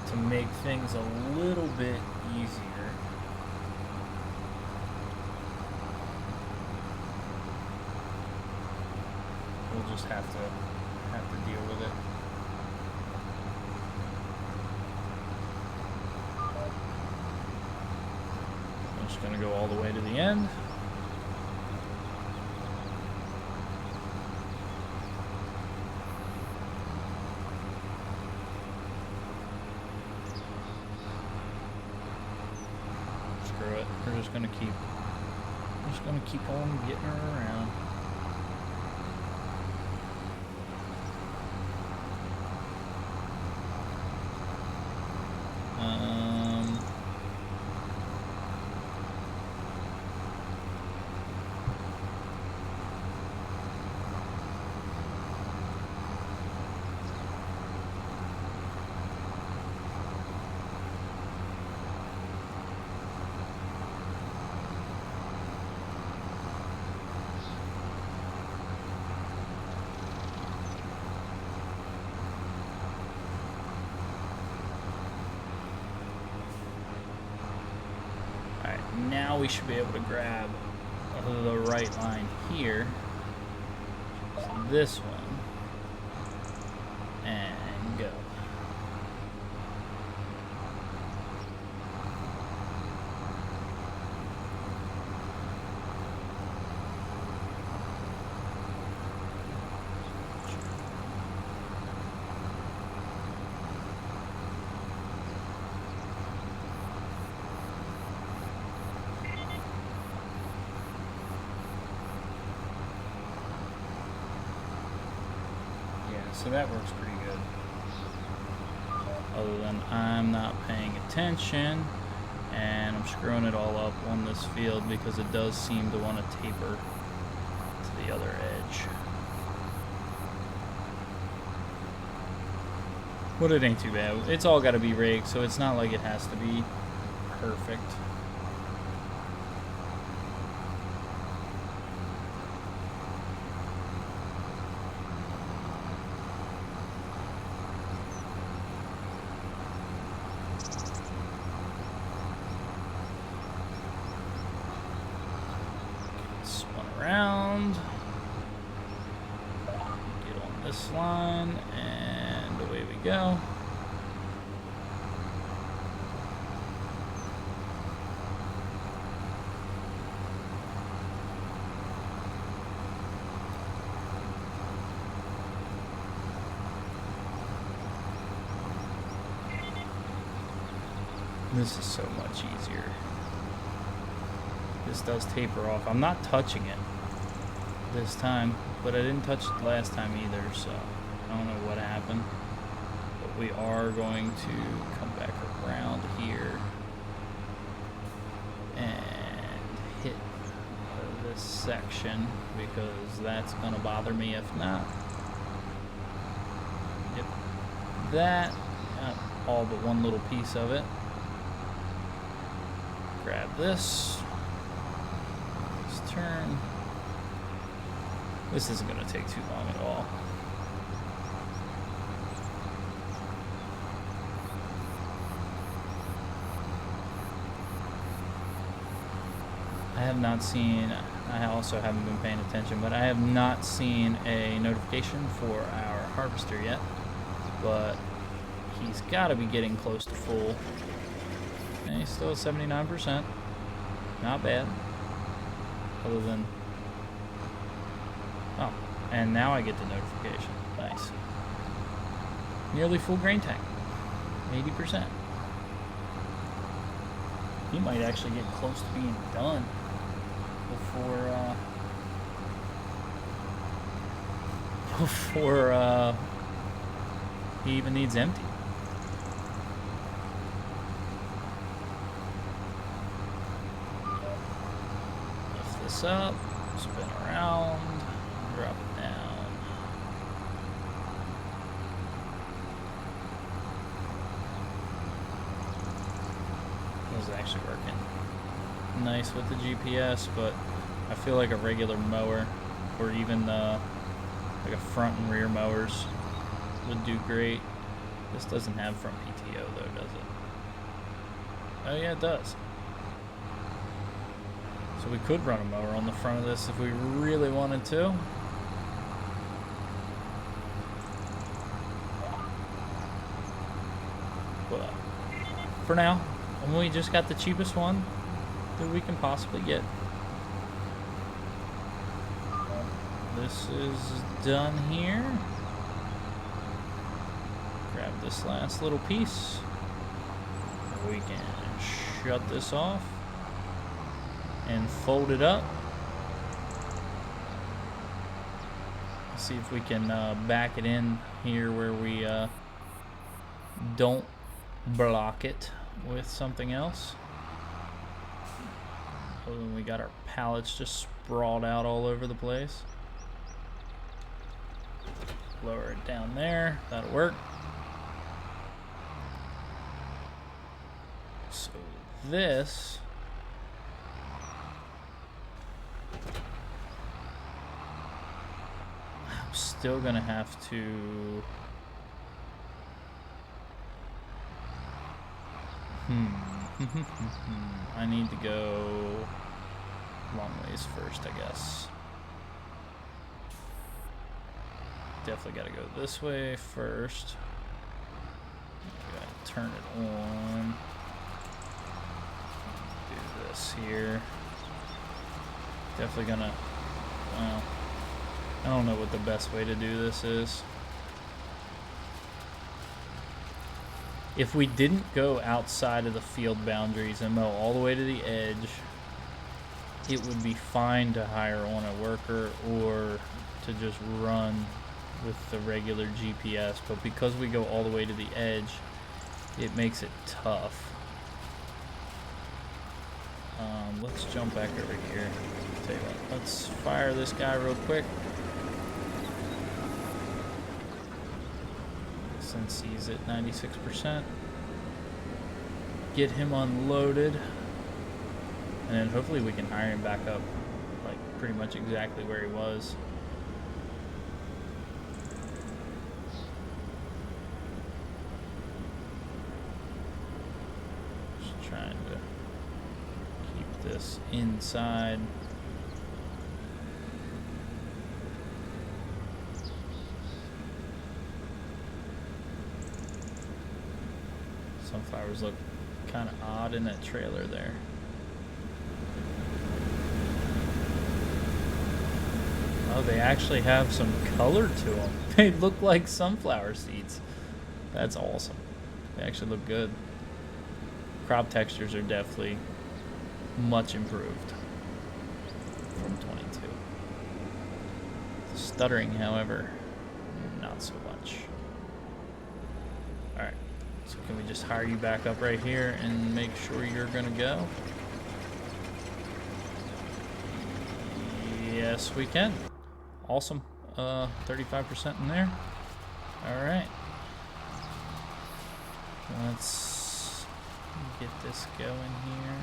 to make things a little bit easier. We'll just have to deal with it. I'm just gonna go all the way to the end. Screw it. We're just gonna keep on getting her around. Now we should be able to grab the right line here, so this one, and go. So that works pretty good. Other than I'm not paying attention and I'm screwing it all up on this field because it does seem to want to taper to the other edge. But it ain't too bad. It's all got to be rigged, so it's not like it has to be perfect. Around, get on this line, and go. This is so much easier. This does taper off. I'm not touching it this time, but I didn't touch it last time either, so I don't know what happened. But we are going to come back around here and hit this section because that's going to bother me if not. Yep. That, all but one little piece of it. Grab this. Let's turn. This isn't going to take too long at all. I have not seen, I also haven't been paying attention, but I have not seen a notification for our harvester yet. But he's got to be getting close to full. And he's still at 79%. Not bad. Other than... Oh, and now I get the notification. Nice. Nearly full grain tank. 80%. He might actually get close to being done before he even needs empty. Lift this up, spin around, drop it down. This is actually working nice with the GPS, but I feel like a regular mower or even like a front and rear mowers would do great. This doesn't have front PTO though, does it? Oh yeah, it does. So we could run a mower on the front of this if we really wanted to. But for now, we just got the cheapest one that we can possibly get. This is done here. Grab this last little piece. We can shut this off and fold it up. See if we can back it in here where we don't block it with something else. So then we got our pallets just sprawled out all over the place. Lower it down there. That'll work. So this I'm still gonna have to I need to go long ways first, I guess. Definitely gotta go this way first. Gotta turn it on. Do this here. Definitely gonna, well, I don't know what the best way to do this is. If we didn't go outside of the field boundaries and mow all the way to the edge, it would be fine to hire on a worker or to just run with the regular GPS, but because we go all the way to the edge, it makes it tough. Let's jump back over here. Tell you what, let's fire this guy real quick. Since he's at 96%. Get him unloaded. And then hopefully we can hire him back up like pretty much exactly where he was. Just trying to keep this inside. Sunflowers look kind of odd in that trailer there. Oh, they actually have some color to them. They look like sunflower seeds. That's awesome. They actually look good. Crop textures are definitely much improved from 22. Stuttering, however, not so much. Alright, so can we just hire you back up right here and make sure you're gonna go? Yes, we can. Awesome. 35% in there. Alright. Let's get this going here.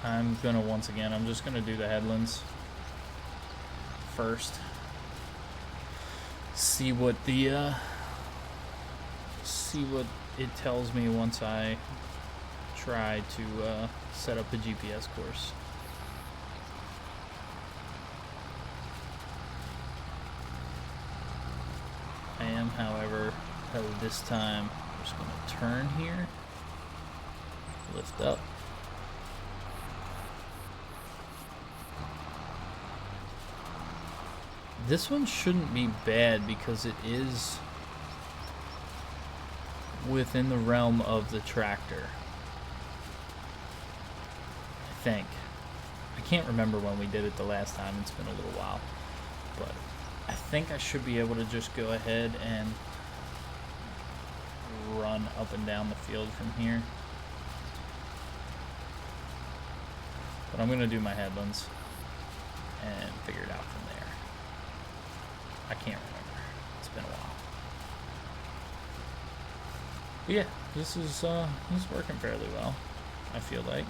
I'm gonna, once again, I'm just gonna do the headlands first. See what the, see what it tells me once I try to set up the GPS course. I am, however, this time just going to turn here, lift up. This one shouldn't be bad because it is within the realm of the tractor. I think. I can't remember when we did it the last time. It's been a little while. But I think I should be able to just go ahead and run up and down the field from here. But I'm going to do my headlands and figure it out from there. I can't remember. It's been a while. But yeah, this is working fairly well, I feel like.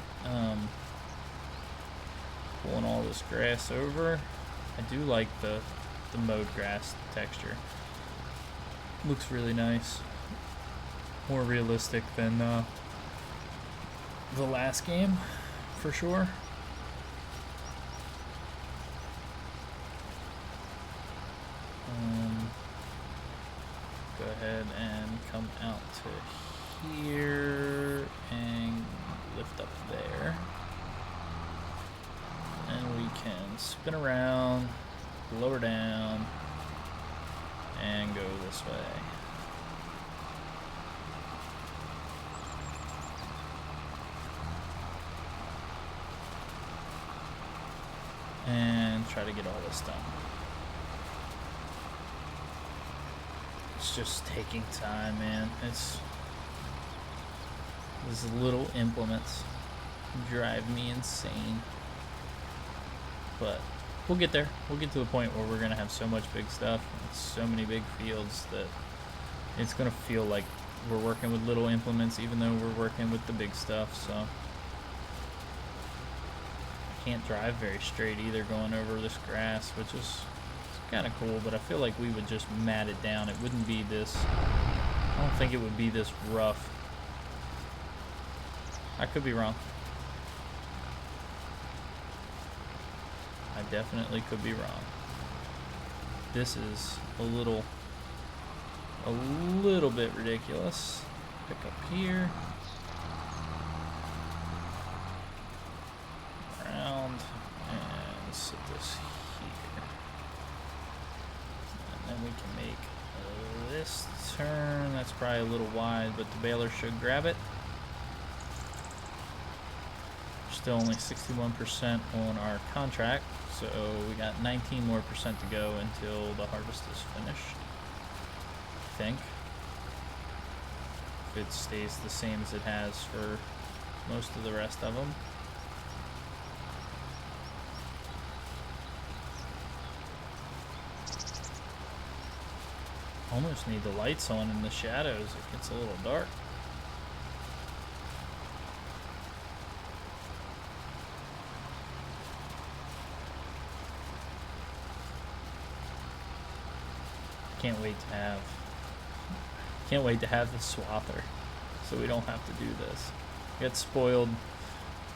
Pulling all this grass over. I do like the mowed grass texture. Looks really nice. More realistic than the last game, for sure. Go ahead and come out to here and lift up there. And we can spin around, lower down, and go this way. And try to get all this done. It's just taking time, man. These little implements drive me insane. But we'll get there. We'll get to the point where we're going to have so much big stuff, and so many big fields, that it's going to feel like we're working with little implements even though we're working with the big stuff. So I can't drive very straight either going over this grass, which is kind of cool, but I feel like we would just mat it down. It wouldn't be this, I don't think it would be this rough. I could be wrong. I definitely could be wrong. This is a little bit ridiculous. Pick up here. Around and sit this here. And then we can make this turn. That's probably a little wide, but the baler should grab it. Still only 61% on our contract, so we got 19 more percent to go until the harvest is finished, I think. If it stays the same as it has for most of the rest of them. Almost need the lights on in the shadows. It gets a little dark. Can't wait to have the swather, so we don't have to do this. I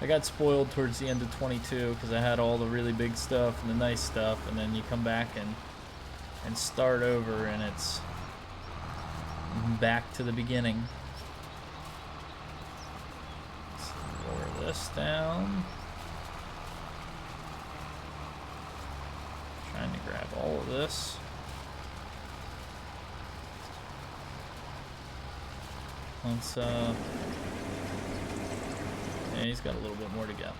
got spoiled towards the end of 22 because I had all the really big stuff and the nice stuff, and then you come back and and start over, and it's back to the beginning. Let's lower this down. Trying to grab all of this. Let's yeah, he's got a little bit more to go.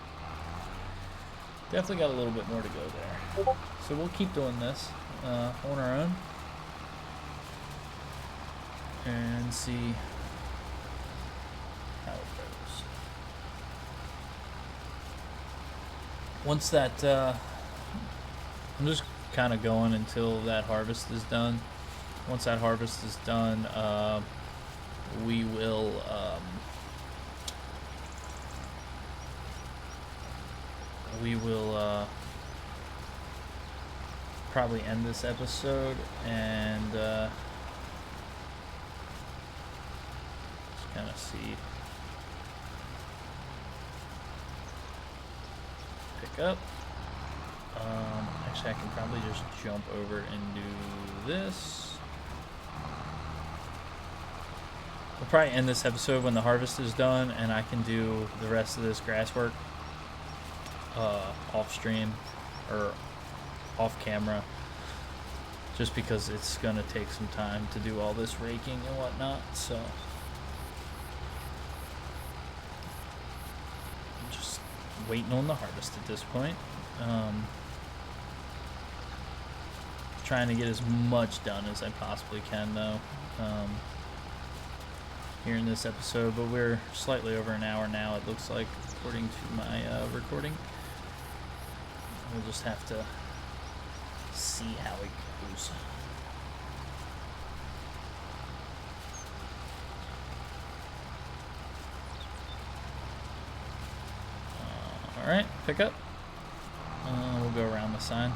Definitely got a little bit more to go there. So we'll keep doing this on our own and see how it goes. Once that, I'm just kind of going until that harvest is done. Once that harvest is done, we will probably end this episode and just kind of see, pick up. Actually, I can probably just jump over and do this. We'll probably end this episode when the harvest is done, and I can do the rest of this grass work off stream or off camera, just because it's gonna take some time to do all this raking and whatnot. So I'm just waiting on the harvest at this point. Trying to get as much done as I possibly can, though, here in this episode, but we're slightly over an hour now, it looks like, according to my recording. We'll just have to see how it goes. Alright, pick up. We'll go around the sign.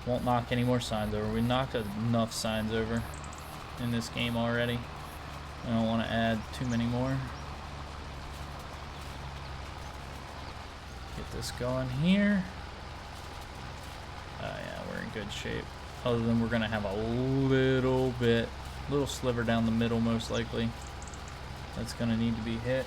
Won't knock any more signs over. We knocked enough signs over in this game already. I don't want to add too many more. Get this going here. Yeah, we're in good shape. Other than we're going to have a little sliver down the middle most likely. That's going to need to be hit.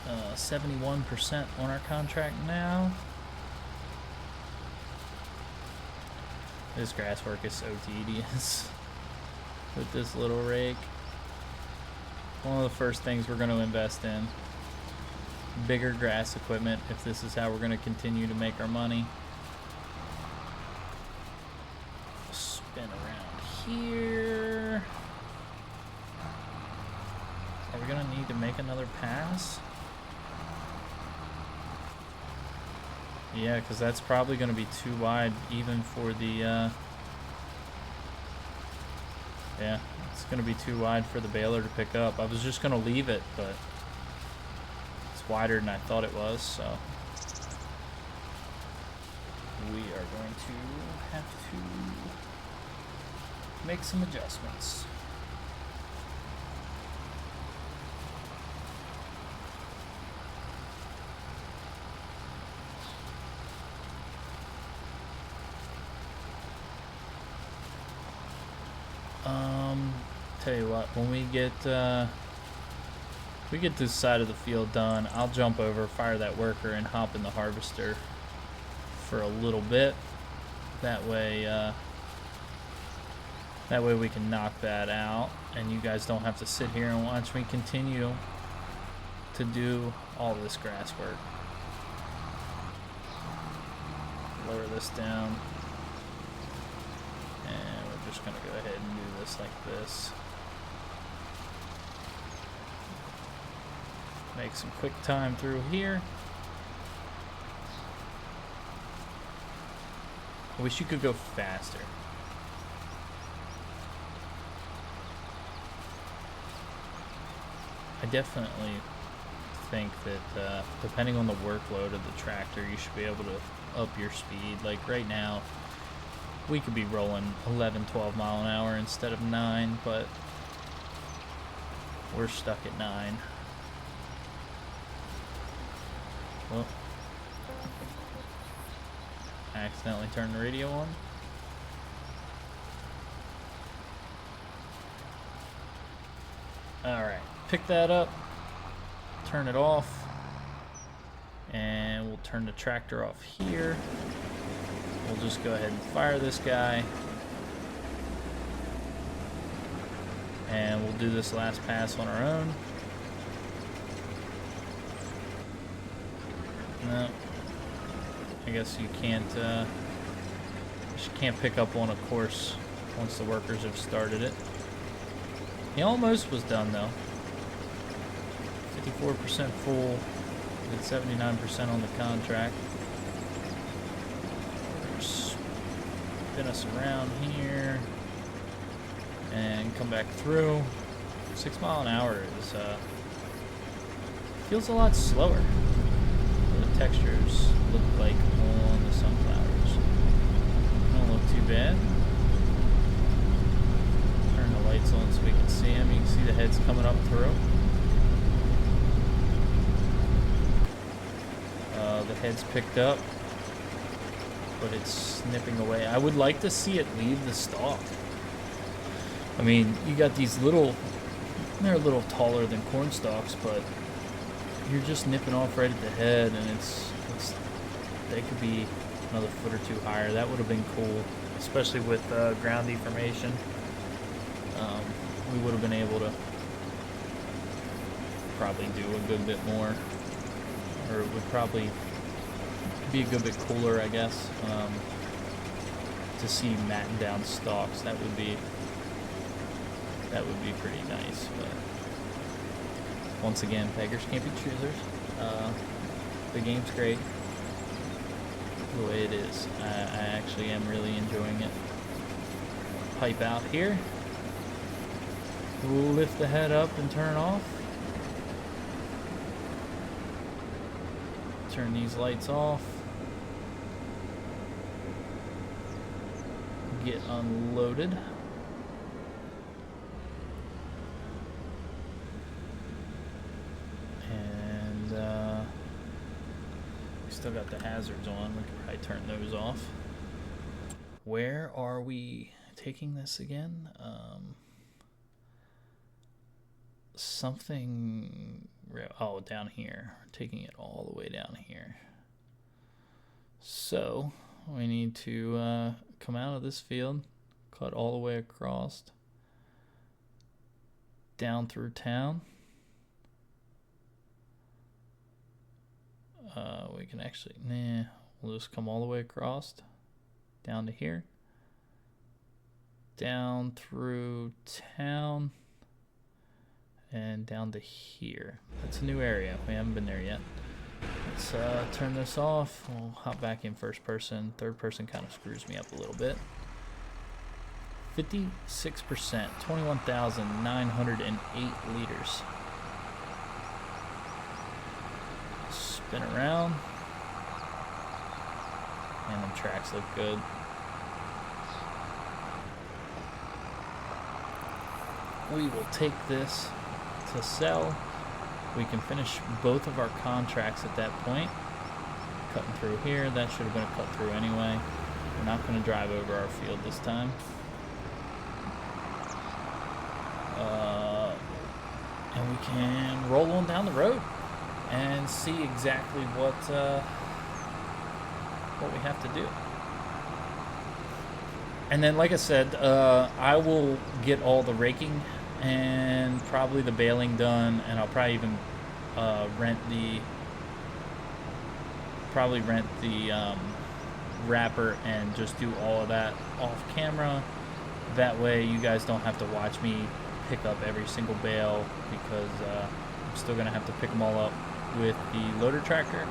Uh, 71% on our contract now. This grass work is so tedious with this little rake. One of the first things we're going to invest in. Bigger grass equipment if this is how we're going to continue to make our money. Spin around here. Are we going to need to make another pass? Yeah, because that's probably going to be too wide even for the, yeah, it's going to be too wide for the baler to pick up. I was just going to leave it, but it's wider than I thought it was, so we are going to have to make some adjustments. Tell you what, when we get this side of the field done, I'll jump over, fire that worker, and hop in the harvester for a little bit. That way we can knock that out, and you guys don't have to sit here and watch me continue to do all this grass work. Lower this down. And we're just going to go ahead and do this like this. Make some quick time through here. I wish you could go faster. I definitely think that depending on the workload of the tractor, you should be able to up your speed. Like right now, We could be rolling 11, 12 mile an hour instead of 9, but we're stuck at 9. Well, I accidentally turned the radio on. Alright, pick that up, turn it off, and we'll turn the tractor off here. We'll just go ahead and fire this guy. And we'll do this last pass on our own. No. I guess you can't pick up on a course once the workers have started it. He almost was done though. 54% full, did 79% on the contract. Spin us around here and come back through. 6 mile an hour is feels a lot slower. The textures look like on the sunflowers. Don't look too bad. Turn the lights on so we can see them. You can see the heads coming up through. The head's picked up, but it's snipping away. I would like to see it leave the stalk. I mean, you got these little, they're a little taller than corn stalks, but you're just nipping off right at the head, and it's they could be another foot or two higher. That would have been cool, especially with ground deformation. We would have been able to probably do a good bit more, or it would probably be a good bit cooler, I guess, to see matting down stalks. That would be pretty nice. But once again, beggars can't be choosers. The game's great the way it is. I actually am really enjoying it. Pipe out here. We'll lift the head up and turn off. Turn these lights off. Get unloaded. And we still got the hazards on. We could probably turn those off. Where are we taking this again? Something. Oh, down here. We're taking it all the way down here. So we need to come out of this field, cut all the way across, down through town. We can actually, we'll just come all the way across, down to here, down through town, and down to here. That's a new area. We haven't been there yet. Let's turn this off. We'll hop back in first person. Third person kind of screws me up a little bit. 56%, 21,908 liters. Spin around. And the tracks look good. We will take this to sell. We can finish both of our contracts at that point. Cutting through here, that should have been a cut through anyway. We're not going to drive over our field this time. And we can roll on down the road and see exactly what we have to do. And then, like I said, I will get all the raking and probably the baling done, and I'll probably even rent the wrapper and just do all of that off camera. That way you guys don't have to watch me pick up every single bale, because I'm still gonna have to pick them all up with the loader tractor.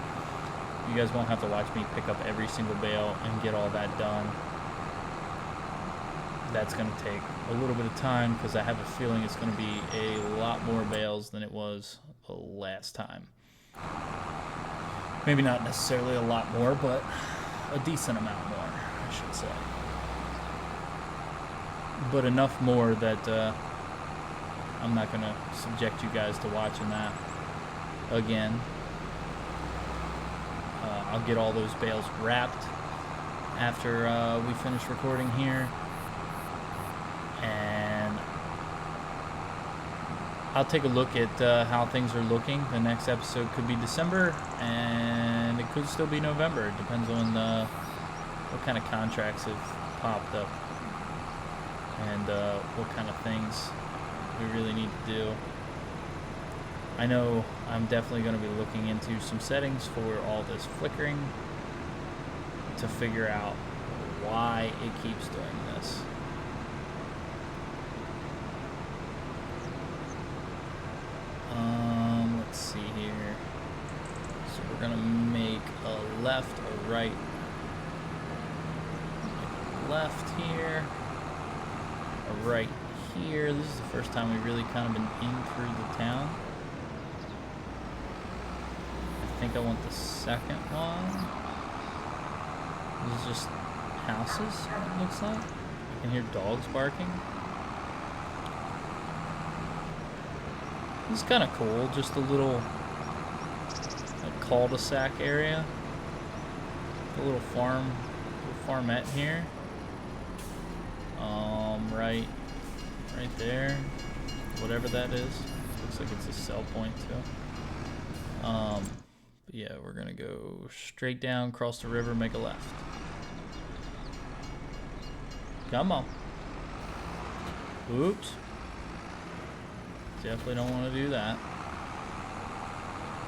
You guys won't have to watch me pick up every single bale and get all that done. That's going to take a little bit of time, because I have a feeling it's going to be a lot more bales than it was the last time. Maybe not necessarily a lot more, but a decent amount more, I should say. but enough more that I'm not going to subject you guys to watching that again. I'll get all those bales wrapped after we finish recording here, and I'll take a look at how things are looking. The next episode could be December, and it could still be November. It depends on what kind of contracts have popped up and what kind of things we really need to do. I know I'm definitely going to be looking into some settings for all this flickering to figure out why it keeps doing this. Let's see here. So we're going to make a left, a right, left here, a right here. This is the first time we've really kind of been in through the town. I think I want the second one. This is just houses, it looks like. I can hear dogs barking. This is kind of cool, just a little like cul-de-sac area. A little farmette here. Right there. Whatever that is. Looks like it's a sell point too. But yeah, we're gonna go straight down, cross the river, make a left. Come on. Oops. Definitely don't want to do that.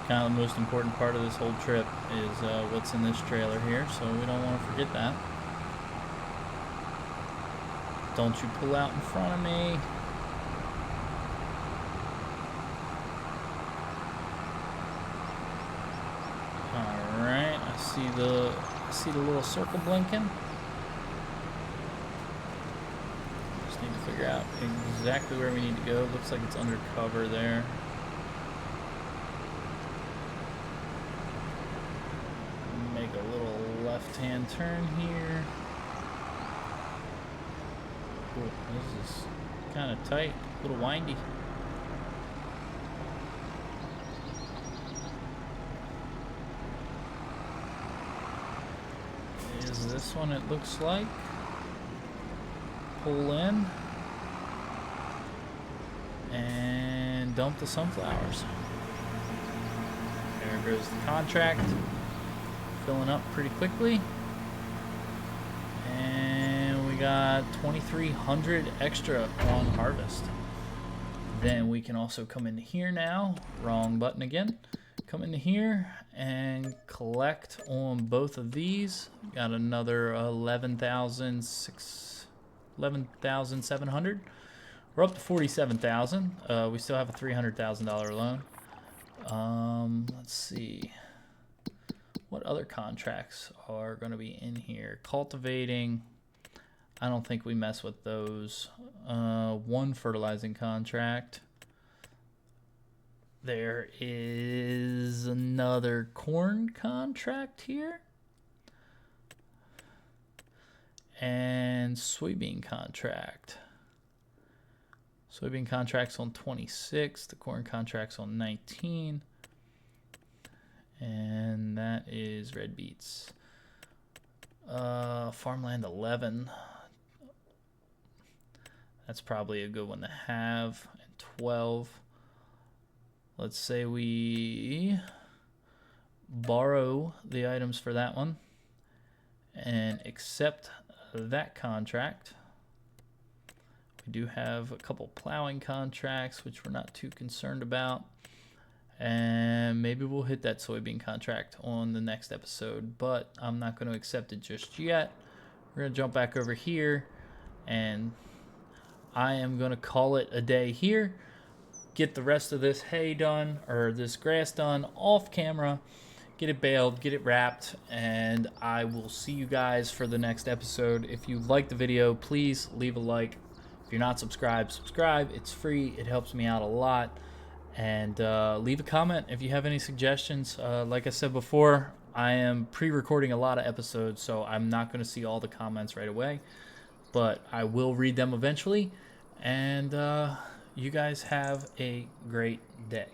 Kind of the most important part of this whole trip is what's in this trailer here, so we don't want to forget that. Don't you pull out in front of me. Alright, I see the little circle blinking. Just need to figure out exactly where we need to go. Looks like it's undercover there. Make a little left-hand turn here. Cool. This is kind of tight, a little windy. Is this one it looks like? Pull in and dump the sunflowers. There goes the contract, filling up pretty quickly. And we got 2,300 extra on harvest. Then we can also come into here now. Wrong button again. Come into here and collect on both of these. Got another 11,700. We're up to 47,000. We still have a $300,000 loan. Let's see. What other contracts are going to be in here? Cultivating. I don't think we mess with those. One fertilizing contract. There is another corn contract here. And soybean contract. Soybean contract's on 26. The corn contract's on 19. And that is red beets. Farmland 11. That's probably a good one to have. And 12. Let's say we borrow the items for that one and accept that contract. We do have a couple plowing contracts, which we're not too concerned about. And maybe we'll hit that soybean contract on the next episode, but I'm not going to accept it just yet. We're going to jump back over here, and I am going to call it a day here. Get the rest of this hay done, or this grass done, off camera. Get it baled, get it wrapped, and I will see you guys for the next episode. If you like the video, please leave a like. If you're not subscribed, subscribe. It's free. It helps me out a lot. And leave a comment if you have any suggestions. Like I said before, I am pre-recording a lot of episodes, so I'm not going to see all the comments right away. but I will read them eventually. And you guys have a great day.